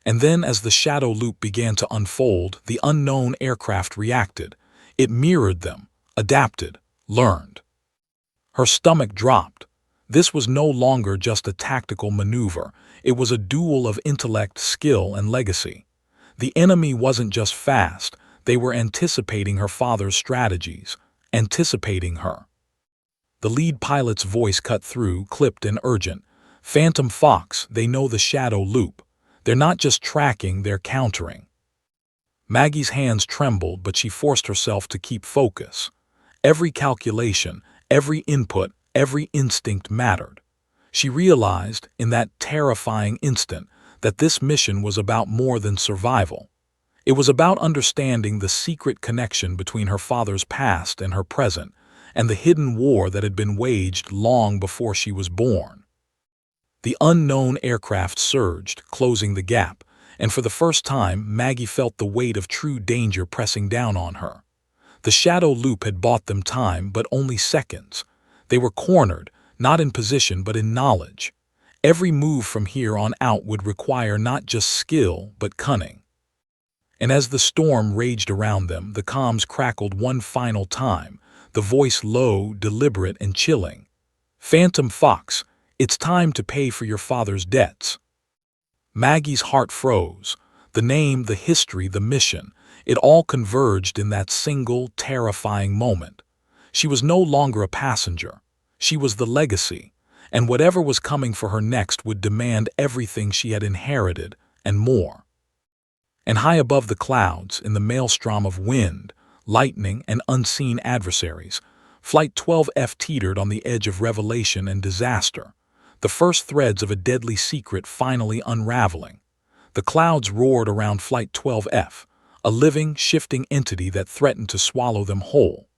And then, as the shadow loop began to unfold, the unknown aircraft reacted. It mirrored them, adapted, learned. Her stomach dropped. This was no longer just a tactical maneuver, it was a duel of intellect, skill, and legacy. The enemy wasn't just fast, they were anticipating her father's strategies, anticipating her. The lead pilot's voice cut through, clipped and urgent. "Phantom Fox, they know the shadow loop. They're not just tracking, they're countering." Maggie's hands trembled, but she forced herself to keep focus. Every calculation, every input, every instinct mattered. She realized, in that terrifying instant, that this mission was about more than survival. It was about understanding the secret connection between her father's past and her present, and the hidden war that had been waged long before she was born. The unknown aircraft surged, closing the gap, and for the first time Maggie felt the weight of true danger pressing down on her. The shadow loop had bought them time, but only seconds. They were cornered, not in position but in knowledge. Every move from here on out would require not just skill, but cunning. And as the storm raged around them, the comms crackled one final time, the voice low, deliberate, and chilling. "Phantom Fox, it's time to pay for your father's debts." Maggie's heart froze. The name, the history, the mission, it all converged in that single, terrifying moment. She was no longer a passenger. She was the legacy, and whatever was coming for her next would demand everything she had inherited, and more. And high above the clouds, in the maelstrom of wind, lightning, and unseen adversaries, Flight 12F teetered on the edge of revelation and disaster, the first threads of a deadly secret finally unraveling. The clouds roared around Flight 12F, a living, shifting entity that threatened to swallow them whole.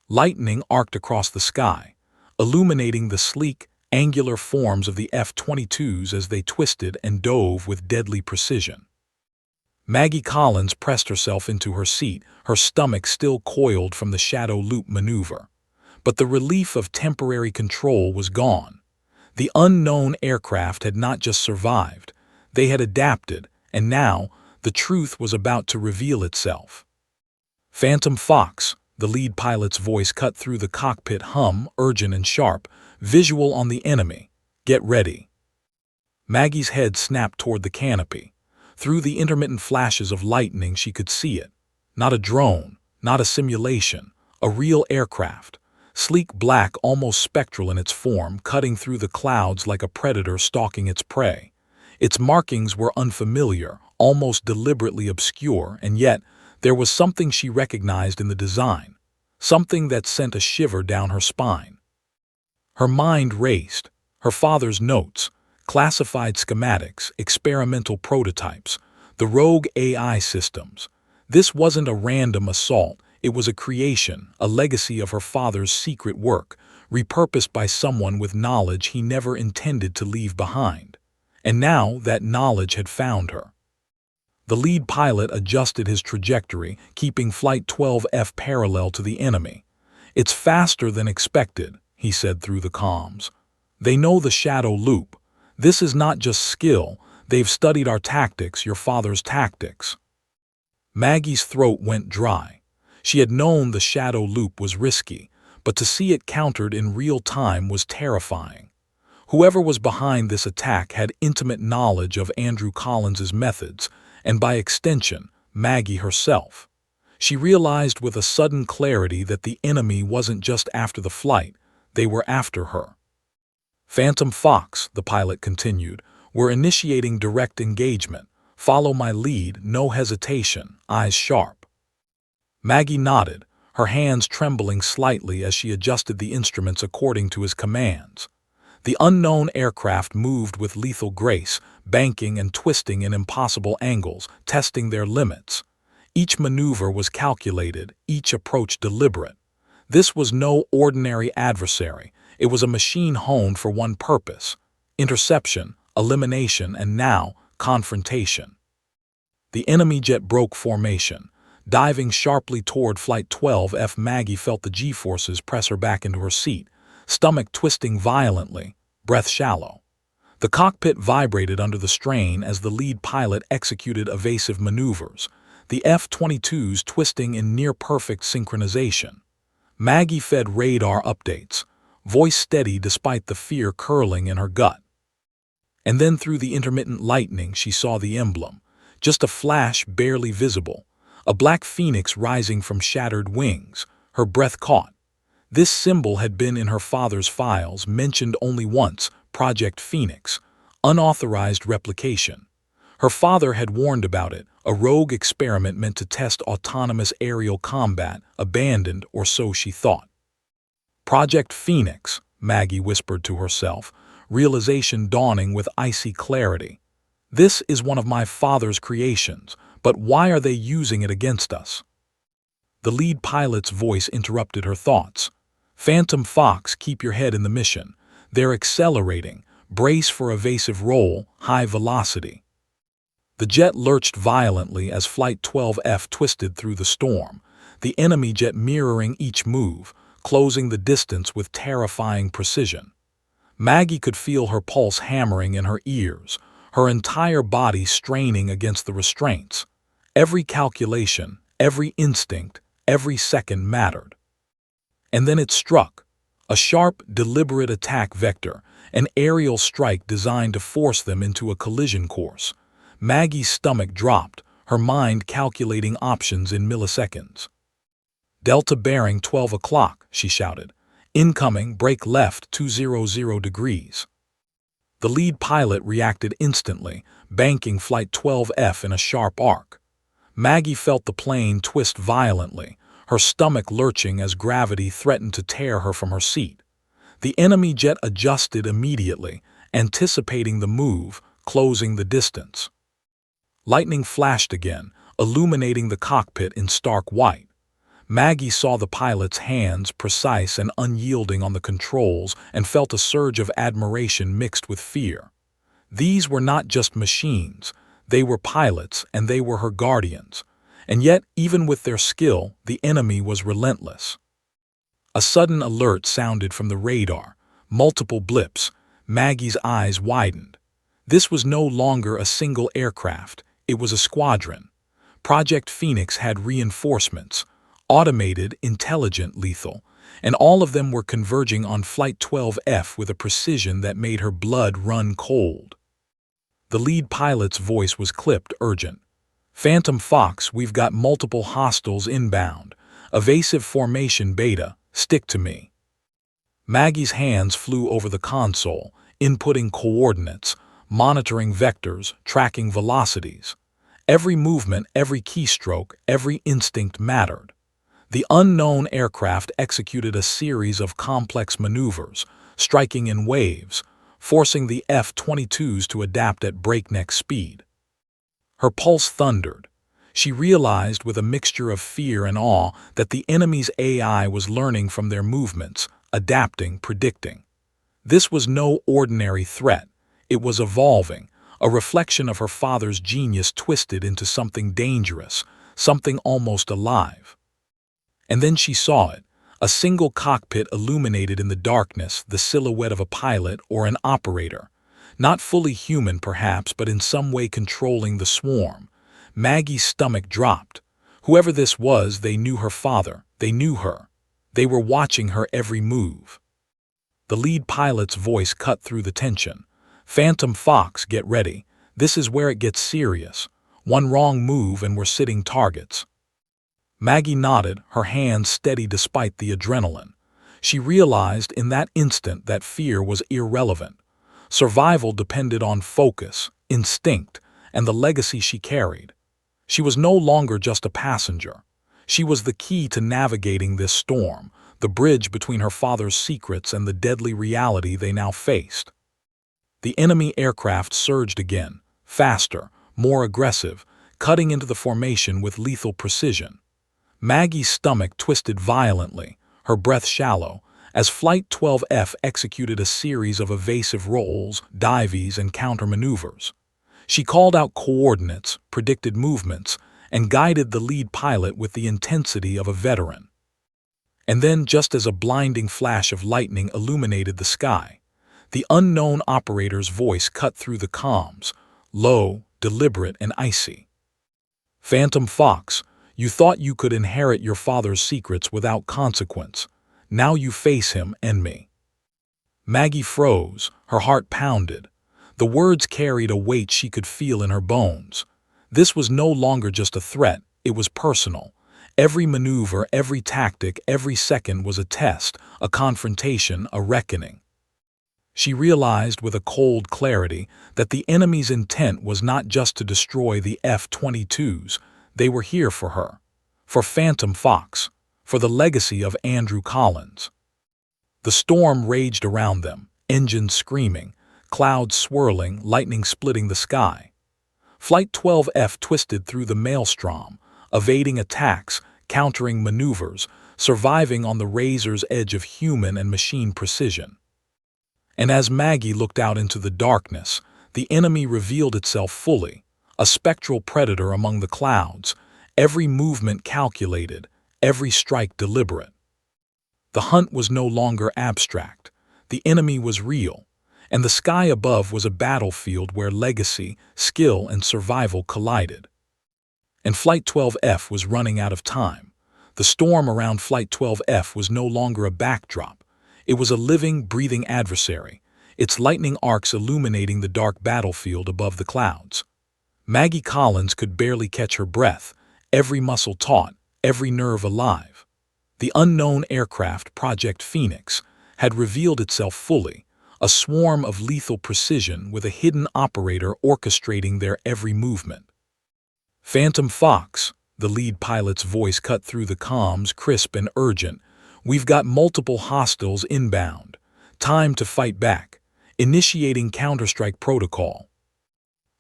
Lightning arced across the sky, illuminating the sleek, angular forms of the F-22s as they twisted and dove with deadly precision. Maggie Collins pressed herself into her seat, her stomach still coiled from the shadow loop maneuver. But the relief of temporary control was gone. The unknown aircraft had not just survived, they had adapted, and now the truth was about to reveal itself. "Phantom Fox," the lead pilot's voice cut through the cockpit hum, urgent and sharp, "visual on the enemy. Get ready." Maggie's head snapped toward the canopy. Through the intermittent flashes of lightning she could see it. Not a drone, not a simulation, a real aircraft. Sleek black, almost spectral in its form, cutting through the clouds like a predator stalking its prey. Its markings were unfamiliar, almost deliberately obscure, and yet there was something she recognized in the design, something that sent a shiver down her spine. Her mind raced. Her father's notes, classified schematics, experimental prototypes, the rogue AI systems. This wasn't a random assault, it was a creation, a legacy of her father's secret work, repurposed by someone with knowledge he never intended to leave behind. And now that knowledge had found her. The lead pilot adjusted his trajectory, keeping Flight 12F parallel to the enemy. "It's faster than expected," he said through the comms. "They know the shadow loop. This is not just skill, they've studied our tactics, your father's tactics. Maggie's throat went dry. She had known the shadow loop was risky, but to see it countered in real time was terrifying. Whoever was behind this attack had intimate knowledge of Andrew Collins's methods, and by extension, Maggie herself. She realized with a sudden clarity that the enemy wasn't just after the flight, they were after her. Phantom Fox, the pilot continued, we're initiating direct engagement. Follow my lead, no hesitation, eyes sharp. Maggie nodded, her hands trembling slightly as she adjusted the instruments according to his commands. The unknown aircraft moved with lethal grace, banking and twisting in impossible angles, testing their limits. Each maneuver was calculated, each approach deliberate. This was no ordinary adversary. It was a machine honed for one purpose: interception, elimination, and now, confrontation. The enemy jet broke formation. Diving sharply toward Flight 12F, Maggie felt the G-forces press her back into her seat, stomach twisting violently, breath shallow. The cockpit vibrated under the strain as the lead pilot executed evasive maneuvers, the F-22s twisting in near-perfect synchronization. Maggie fed radar updates, voice steady despite the fear curling in her gut. And then through the intermittent lightning she saw the emblem, just a flash barely visible, a black phoenix rising from shattered wings, her breath caught. This symbol had been in her father's files, mentioned only once, Project Phoenix, unauthorized replication. Her father had warned about it, a rogue experiment meant to test autonomous aerial combat, abandoned, or so she thought. Project Phoenix, Maggie whispered to herself, realization dawning with icy clarity. This is one of my father's creations, but why are they using it against us? The lead pilot's voice interrupted her thoughts. Phantom Fox, keep your head in the mission. They're accelerating. Brace for evasive roll, high velocity. The jet lurched violently as Flight 12F twisted through the storm, the enemy jet mirroring each move, closing the distance with terrifying precision. Maggie could feel her pulse hammering in her ears, her entire body straining against the restraints. Every calculation, every instinct, every second mattered. And then it struck. A sharp, deliberate attack vector, an aerial strike designed to force them into a collision course. Maggie's stomach dropped, her mind calculating options in milliseconds. Delta bearing 12 o'clock, she shouted. Incoming, brake left 200 degrees. The lead pilot reacted instantly, banking Flight 12F in a sharp arc. Maggie felt the plane twist violently, her stomach lurching as gravity threatened to tear her from her seat. The enemy jet adjusted immediately, anticipating the move, closing the distance. Lightning flashed again, illuminating the cockpit in stark white. Maggie saw the pilot's hands, precise and unyielding on the controls, and felt a surge of admiration mixed with fear. These were not just machines, they were pilots, and they were her guardians. And yet, even with their skill, the enemy was relentless. A sudden alert sounded from the radar, multiple blips. Maggie's eyes widened. This was no longer a single aircraft, it was a squadron. Project Phoenix had reinforcements, automated, intelligent, lethal, and all of them were converging on Flight 12F with a precision that made her blood run cold. The lead pilot's voice was clipped, urgent. Phantom Fox, we've got multiple hostiles inbound. Evasive formation beta, stick to me. Maggie's hands flew over the console, inputting coordinates, monitoring vectors, tracking velocities. Every movement, every keystroke, every instinct mattered. The unknown aircraft executed a series of complex maneuvers, striking in waves, forcing the F-22s to adapt at breakneck speed. Her pulse thundered. She realized with a mixture of fear and awe that the enemy's AI was learning from their movements, adapting, predicting. This was no ordinary threat. It was evolving, a reflection of her father's genius twisted into something dangerous, something almost alive. And then she saw it, a single cockpit illuminated in the darkness, the silhouette of a pilot or an operator. Not fully human, perhaps, but in some way controlling the swarm. Maggie's stomach dropped. Whoever this was, they knew her father. They knew her. They were watching her every move. The lead pilot's voice cut through the tension. "Phantom Fox, get ready. This is where it gets serious. One wrong move and we're sitting targets." Maggie nodded, her hands steady despite the adrenaline. She realized in that instant that fear was irrelevant. Survival depended on focus, instinct, and the legacy she carried. She was no longer just a passenger. She was the key to navigating this storm, the bridge between her father's secrets and the deadly reality they now faced. The enemy aircraft surged again, faster, more aggressive, cutting into the formation with lethal precision. Maggie's stomach twisted violently, her breath shallow, as Flight 12F executed a series of evasive rolls, dives, and countermaneuvers. She called out coordinates, predicted movements, and guided the lead pilot with the intensity of a veteran. And then, just as a blinding flash of lightning illuminated the sky, the unknown operator's voice cut through the comms, low, deliberate, and icy. "Phantom Fox, you thought you could inherit your father's secrets without consequence. Now you face him and me." Maggie froze, her heart pounded. The words carried a weight she could feel in her bones. This was no longer just a threat, it was personal. Every maneuver, every tactic, every second was a test, a confrontation, a reckoning. She realized with a cold clarity that the enemy's intent was not just to destroy the F-22s, they were here for her, for Phantom Fox, for the legacy of Andrew Collins. The storm raged around them, engines screaming, clouds swirling, lightning splitting the sky. Flight 12F twisted through the maelstrom, evading attacks, countering maneuvers, surviving on the razor's edge of human and machine precision. And as Maggie looked out into the darkness, the enemy revealed itself fully, a spectral predator among the clouds, every movement calculated, every strike deliberate. The hunt was no longer abstract. The enemy was real, and the sky above was a battlefield where legacy, skill, and survival collided. And Flight 12F was running out of time. The storm around Flight 12F was no longer a backdrop. It was a living, breathing adversary, its lightning arcs illuminating the dark battlefield above the clouds. Maggie Collins could barely catch her breath, every muscle taut, every nerve alive. The unknown aircraft, Project Phoenix, had revealed itself fully, a swarm of lethal precision with a hidden operator orchestrating their every movement. "Phantom Fox," the lead pilot's voice cut through the comms, crisp and urgent. "We've got multiple hostiles inbound. Time to fight back. Initiating counterstrike protocol."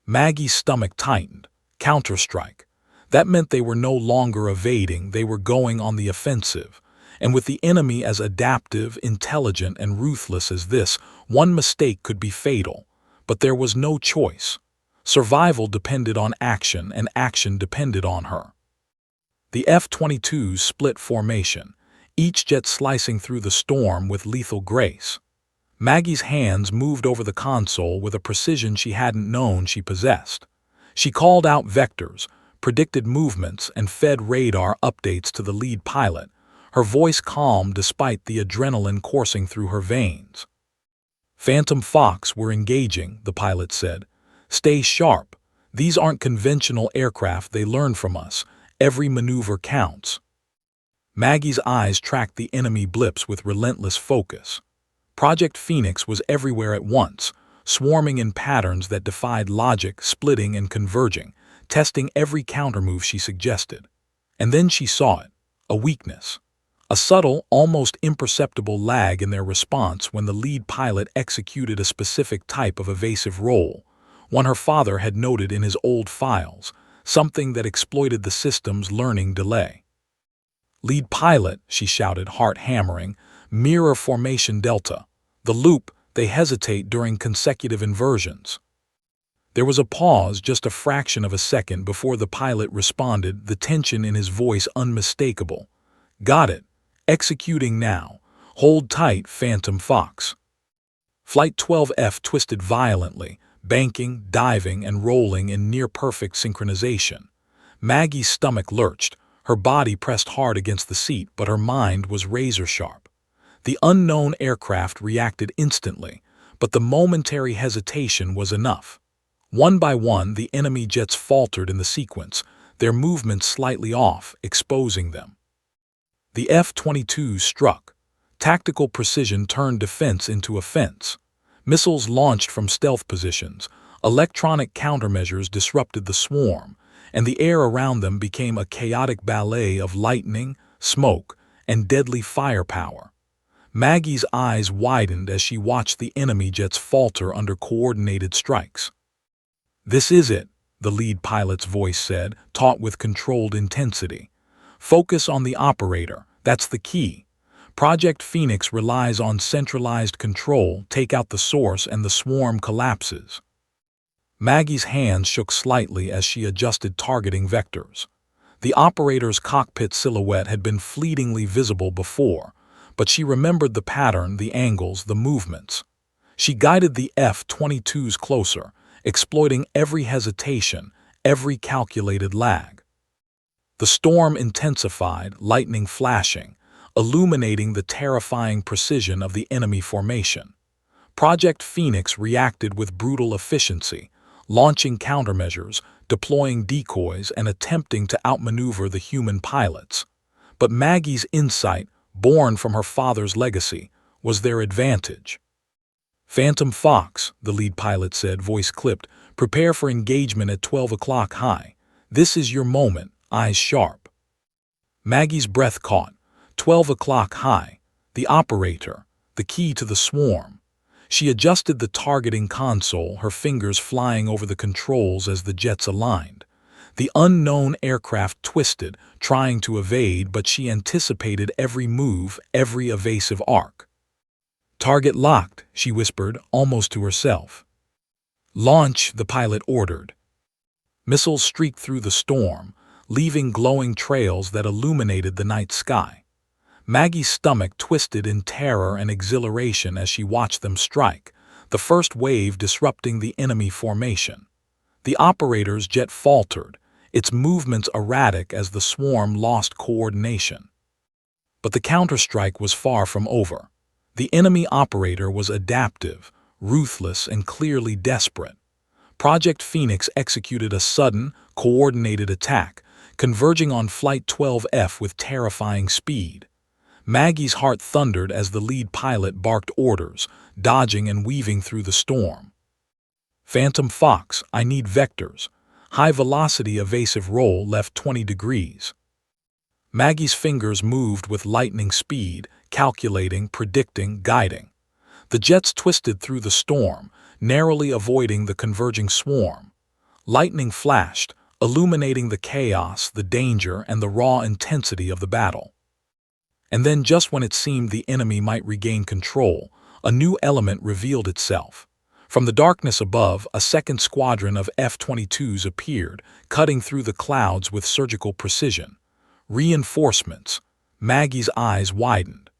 Maggie's stomach tightened. Counterstrike. That meant they were no longer evading, they were going on the offensive. And with the enemy as adaptive, intelligent, and ruthless as this, one mistake could be fatal. But there was no choice. Survival depended on action, and action depended on her. The F-22s split formation, each jet slicing through the storm with lethal grace. Maggie's hands moved over the console with a precision she hadn't known she possessed. She called out vectors, predicted movements, and fed radar updates to the lead pilot, her voice calm despite the adrenaline coursing through her veins. "Phantom Fox, we're engaging," the pilot said. "Stay sharp. These aren't conventional aircraft, they learn from us. Every maneuver counts." Maggie's eyes tracked the enemy blips with relentless focus. Project Phoenix was everywhere at once, swarming in patterns that defied logic, splitting and converging, testing every countermove she suggested. And then she saw it, a weakness. A subtle, almost imperceptible lag in their response when the lead pilot executed a specific type of evasive roll, one her father had noted in his old files, something that exploited the system's learning delay. "Lead pilot," she shouted, heart hammering, "mirror formation delta. The loop, they hesitate during consecutive inversions." There was a pause, just a fraction of a second before the pilot responded, the tension in his voice unmistakable. "Got it. Executing now. Hold tight, Phantom Fox." Flight 12F twisted violently, banking, diving, and rolling in near-perfect synchronization. Maggie's stomach lurched, her body pressed hard against the seat, but her mind was razor-sharp. The unknown aircraft reacted instantly, but the momentary hesitation was enough. One by one, the enemy jets faltered in the sequence, their movements slightly off, exposing them. The F-22 struck. Tactical precision turned defense into offense. Missiles launched from stealth positions, electronic countermeasures disrupted the swarm, and the air around them became a chaotic ballet of lightning, smoke, and deadly firepower. Maggie's eyes widened as she watched the enemy jets falter under coordinated strikes. "This is it," the lead pilot's voice said, taut with controlled intensity. "Focus on the operator, that's the key. Project Phoenix relies on centralized control, take out the source and the swarm collapses." Maggie's hands shook slightly as she adjusted targeting vectors. The operator's cockpit silhouette had been fleetingly visible before, but she remembered the pattern, the angles, the movements. She guided the F-22s closer, exploiting every hesitation, every calculated lag. The storm intensified, lightning flashing, illuminating the terrifying precision of the enemy formation. Project Phoenix reacted with brutal efficiency, launching countermeasures, deploying decoys, and attempting to outmaneuver the human pilots. But Maggie's insight, born from her father's legacy, was their advantage. "Phantom Fox," the lead pilot said, voice clipped, "prepare for engagement at 12 o'clock high. This is your moment, eyes sharp." Maggie's breath caught. 12 o'clock high. The operator, the key to the swarm. She adjusted the targeting console, her fingers flying over the controls as the jets aligned. The unknown aircraft twisted, trying to evade, but she anticipated every move, every evasive arc. "Target locked," she whispered, almost to herself. "Launch," the pilot ordered. Missiles streaked through the storm, leaving glowing trails that illuminated the night sky. Maggie's stomach twisted in terror and exhilaration as she watched them strike, the first wave disrupting the enemy formation. The operator's jet faltered, its movements erratic as the swarm lost coordination. But the counterstrike was far from over. The enemy operator was adaptive, ruthless, and clearly desperate. Project Phoenix executed a sudden, coordinated attack, converging on Flight 12F with terrifying speed. Maggie's heart thundered as the lead pilot barked orders, dodging and weaving through the storm. "Phantom Fox, I need vectors. High-velocity evasive roll left 20 degrees." Maggie's fingers moved with lightning speed, calculating, predicting, guiding. The jets twisted through the storm, narrowly avoiding the converging swarm. Lightning flashed, illuminating the chaos, the danger, and the raw intensity of the battle. And then, just when it seemed the enemy might regain control, a new element revealed itself. From the darkness above, a second squadron of F-22s appeared, cutting through the clouds with surgical precision. Reinforcements. Maggie's eyes widened.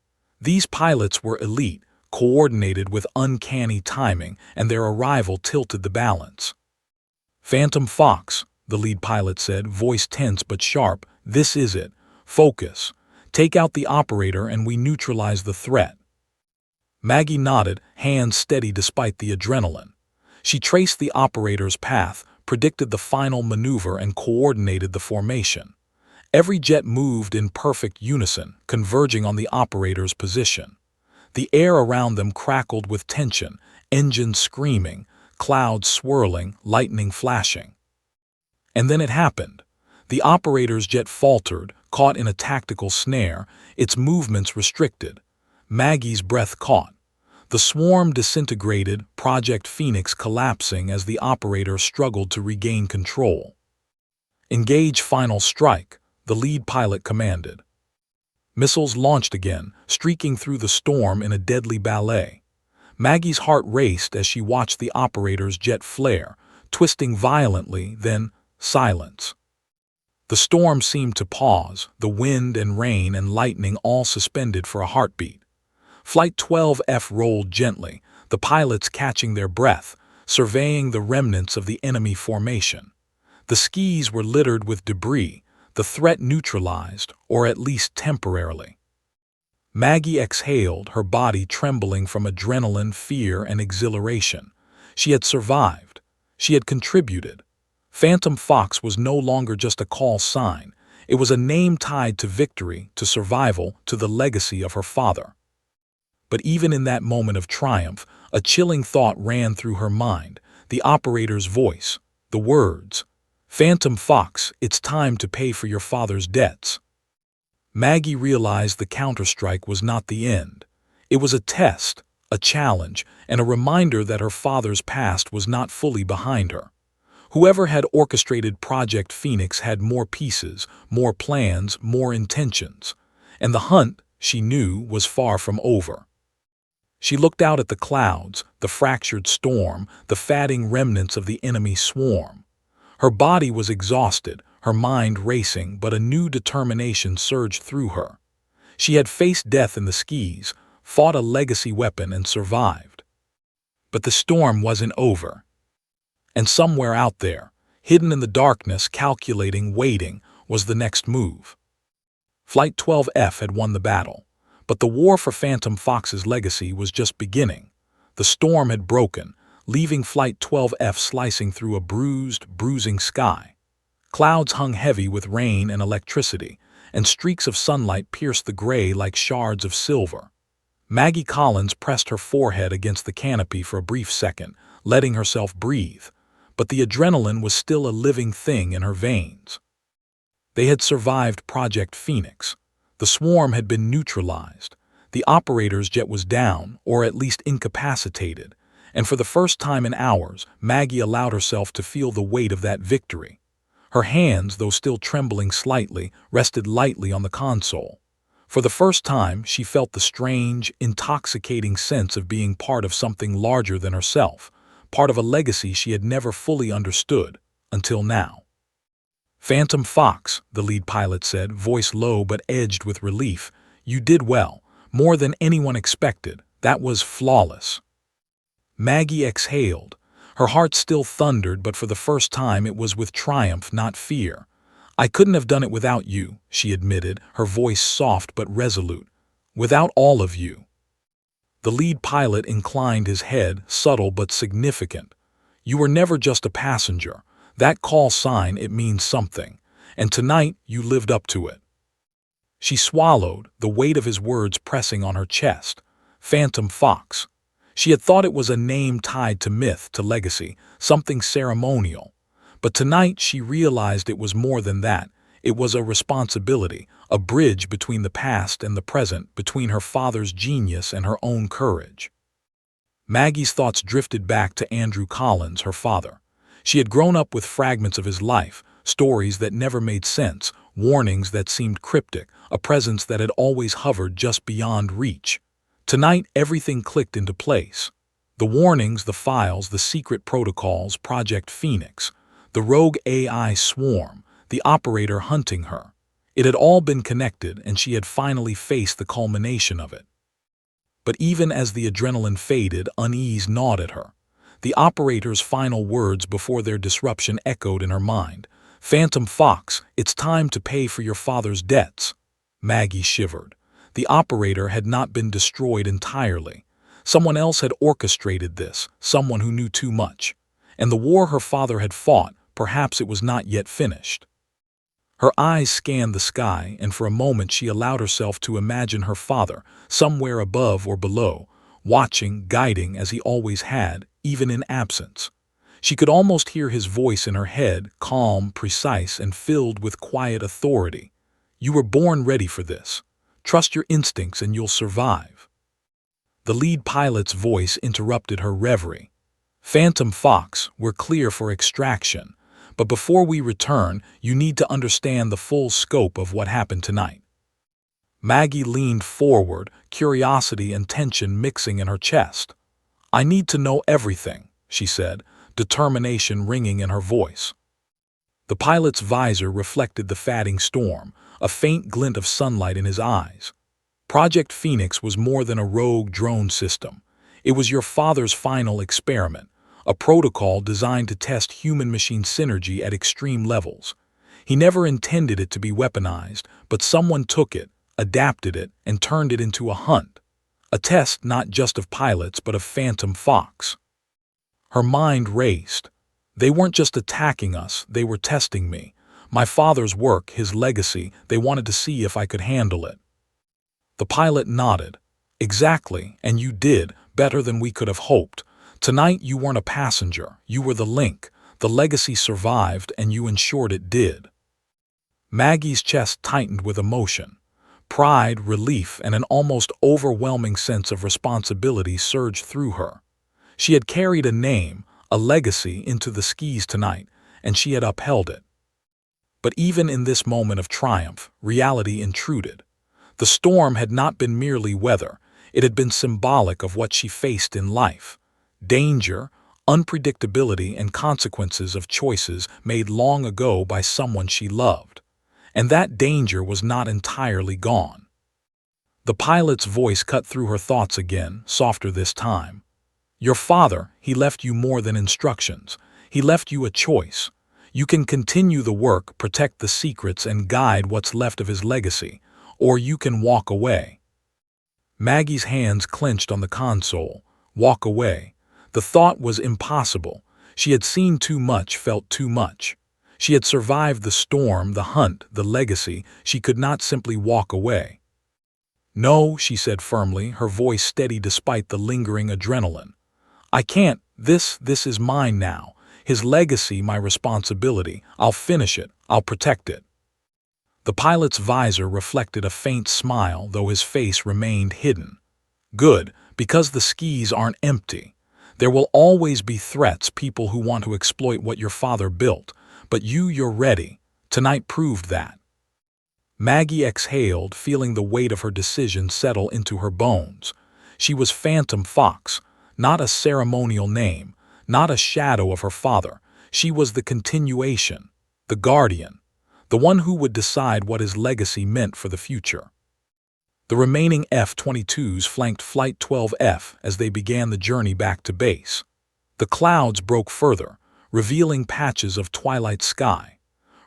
These pilots were elite, coordinated with uncanny timing, and their arrival tilted the balance. "Phantom Fox," the lead pilot said, voice tense but sharp, "this is it. Focus. Take out the operator and we neutralize the threat." Maggie nodded, hands steady despite the adrenaline. She traced the operator's path, predicted the final maneuver, and coordinated the formation. Every jet moved in perfect unison, converging on the operator's position. The air around them crackled with tension, engines screaming, clouds swirling, lightning flashing. And then it happened. The operator's jet faltered, caught in a tactical snare, its movements restricted. Maggie's breath caught. The swarm disintegrated, Project Phoenix collapsing as the operator struggled to regain control. "Engage final strike," the lead pilot commanded. Missiles launched again, streaking through the storm in a deadly ballet. Maggie's heart raced as she watched the operator's jet flare, twisting violently, then silence. The storm seemed to pause, the wind and rain and lightning all suspended for a heartbeat. Flight 12F rolled gently, the pilots catching their breath, surveying the remnants of the enemy formation. The skis were littered with debris, the threat neutralized, or at least temporarily. Maggie exhaled, her body trembling from adrenaline, fear, and exhilaration. She had survived. She had contributed. Phantom Fox was no longer just a call sign. It was a name tied to victory, to survival, to the legacy of her father. But even in that moment of triumph, a chilling thought ran through her mind, the operator's voice, the words, "Phantom Fox, it's time to pay for your father's debts." Maggie realized the counterstrike was not the end. It was a test, a challenge, and a reminder that her father's past was not fully behind her. Whoever had orchestrated Project Phoenix had more pieces, more plans, more intentions. And the hunt, she knew, was far from over. She looked out at the clouds, the fractured storm, the fatting remnants of the enemy swarm. Her body was exhausted, her mind racing, but a new determination surged through her. She had faced death in the skis, fought a legacy weapon, and survived. But the storm wasn't over. And somewhere out there, hidden in the darkness, calculating, waiting, was the next move. Flight 12F had won the battle, but the war for Phantom Fox's legacy was just beginning. The storm had broken, leaving Flight 12F slicing through a bruising sky. Clouds hung heavy with rain and electricity, and streaks of sunlight pierced the gray like shards of silver. Maggie Collins pressed her forehead against the canopy for a brief second, letting herself breathe, but the adrenaline was still a living thing in her veins. They had survived Project Phoenix. The swarm had been neutralized. The operator's jet was down, or at least incapacitated, and for the first time in hours, Maggie allowed herself to feel the weight of that victory. Her hands, though still trembling slightly, rested lightly on the console. For the first time, she felt the strange, intoxicating sense of being part of something larger than herself, part of a legacy she had never fully understood, until now. "Phantom Fox," the lead pilot said, voice low but edged with relief, "you did well, more than anyone expected. That was flawless." Maggie exhaled. Her heart still thundered, but for the first time it was with triumph, not fear. "I couldn't have done it without you," she admitted, her voice soft but resolute. "Without all of you." The lead pilot inclined his head, subtle but significant. "You were never just a passenger. That call sign, it means something. And tonight, you lived up to it." She swallowed, the weight of his words pressing on her chest. Phantom Fox. She had thought it was a name tied to myth, to legacy, something ceremonial. But tonight she realized it was more than that. It was a responsibility, a bridge between the past and the present, between her father's genius and her own courage. Maggie's thoughts drifted back to Andrew Collins, her father. She had grown up with fragments of his life, stories that never made sense, warnings that seemed cryptic, a presence that had always hovered just beyond reach. Tonight, everything clicked into place. The warnings, the files, the secret protocols, Project Phoenix, the rogue AI swarm, the operator hunting her. It had all been connected, and she had finally faced the culmination of it. But even as the adrenaline faded, unease gnawed at her. The operator's final words before their disruption echoed in her mind. "Phantom Fox, it's time to pay for your father's debts." Maggie shivered. The operator had not been destroyed entirely. Someone else had orchestrated this, someone who knew too much. And the war her father had fought, perhaps it was not yet finished. Her eyes scanned the sky, and for a moment she allowed herself to imagine her father, somewhere above or below, watching, guiding as he always had, even in absence. She could almost hear his voice in her head, calm, precise, and filled with quiet authority. "You were born ready for this. Trust your instincts and you'll survive." The lead pilot's voice interrupted her reverie. "Phantom Fox, we're clear for extraction. But before we return, you need to understand the full scope of what happened tonight." Maggie leaned forward, curiosity and tension mixing in her chest. "I need to know everything," she said, determination ringing in her voice. The pilot's visor reflected the fatting storm, a faint glint of sunlight in his eyes. Project Phoenix was more than a rogue drone system. It was your father's final experiment, a protocol designed to test human-machine synergy at extreme levels. He never intended it to be weaponized, but someone took it, adapted it, and turned it into a hunt. A test not just of pilots, but of Phantom Fox. Her mind raced. They weren't just attacking us, they were testing me. My father's work, his legacy, they wanted to see if I could handle it. The pilot nodded. Exactly, and you did, better than we could have hoped. Tonight you weren't a passenger, you were the link. The legacy survived, and you ensured it did. Maggie's chest tightened with emotion. Pride, relief, and an almost overwhelming sense of responsibility surged through her. She had carried a name, a legacy, into the skis tonight, and she had upheld it. But even in this moment of triumph, reality intruded. The storm had not been merely weather, it had been symbolic of what she faced in life. Danger, unpredictability, and consequences of choices made long ago by someone she loved. And that danger was not entirely gone. The pilot's voice cut through her thoughts again, softer this time. Your father, he left you more than instructions. He left you a choice. You can continue the work, protect the secrets, and guide what's left of his legacy, or you can walk away. Maggie's hands clenched on the console. Walk away. The thought was impossible. She had seen too much, felt too much. She had survived the storm, the hunt, the legacy. She could not simply walk away. No, she said firmly, her voice steady despite the lingering adrenaline. I can't. This is mine now. His legacy, my responsibility. I'll finish it. I'll protect it. The pilot's visor reflected a faint smile, though his face remained hidden. Good, because the skis aren't empty. There will always be threats, people who want to exploit what your father built. But you're ready. Tonight proved that. Maggie exhaled, feeling the weight of her decision settle into her bones. She was Phantom Fox, not a ceremonial name, not a shadow of her father. She was the continuation, the guardian, the one who would decide what his legacy meant for the future. The remaining F-22s flanked Flight 12F as they began the journey back to base. The clouds broke further, revealing patches of twilight sky.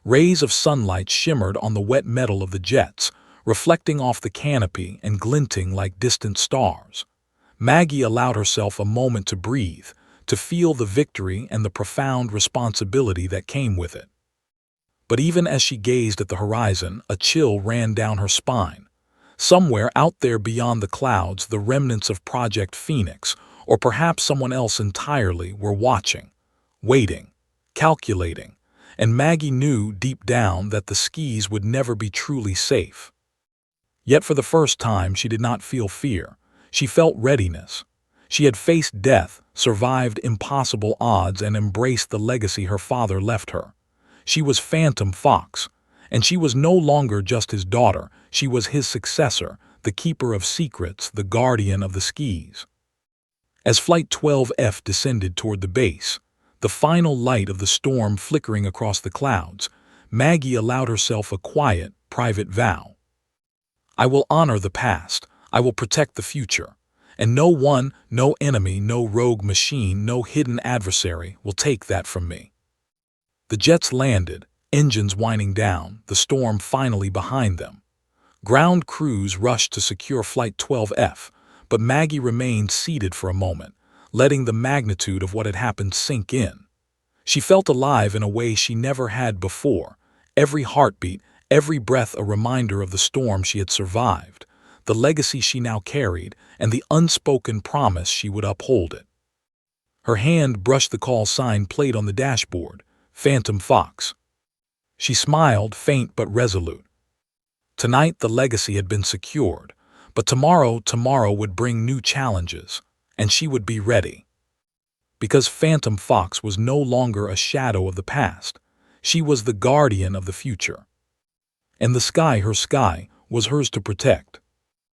Rays of sunlight shimmered on the wet metal of the jets, reflecting off the canopy and glinting like distant stars. Maggie allowed herself a moment to breathe, to feel the victory and the profound responsibility that came with it. But even as she gazed at the horizon, a chill ran down her spine. Somewhere out there beyond the clouds, the remnants of Project Phoenix, or perhaps someone else entirely, were watching, waiting, calculating, and Maggie knew deep down that the skis would never be truly safe. Yet for the first time she did not feel fear. She felt readiness. She had faced death, survived impossible odds, and embraced the legacy her father left her. She was Phantom Fox, and she was no longer just his daughter, she was his successor, the keeper of secrets, the guardian of the skis. As Flight 12F descended toward the base, the final light of the storm flickering across the clouds, Maggie allowed herself a quiet, private vow. I will honor the past, I will protect the future, and no one, no enemy, no rogue machine, no hidden adversary will take that from me. The jets landed, engines whining down, the storm finally behind them. Ground crews rushed to secure Flight 12F, but Maggie remained seated for a moment, letting the magnitude of what had happened sink in. She felt alive in a way she never had before, every heartbeat, every breath a reminder of the storm she had survived, the legacy she now carried, and the unspoken promise she would uphold it. Her hand brushed the call sign plate on the dashboard, Phantom Fox. She smiled, faint but resolute. Tonight the legacy had been secured, but tomorrow would bring new challenges, and she would be ready. Because Phantom Fox was no longer a shadow of the past, she was the guardian of the future. And the sky, her sky, was hers to protect.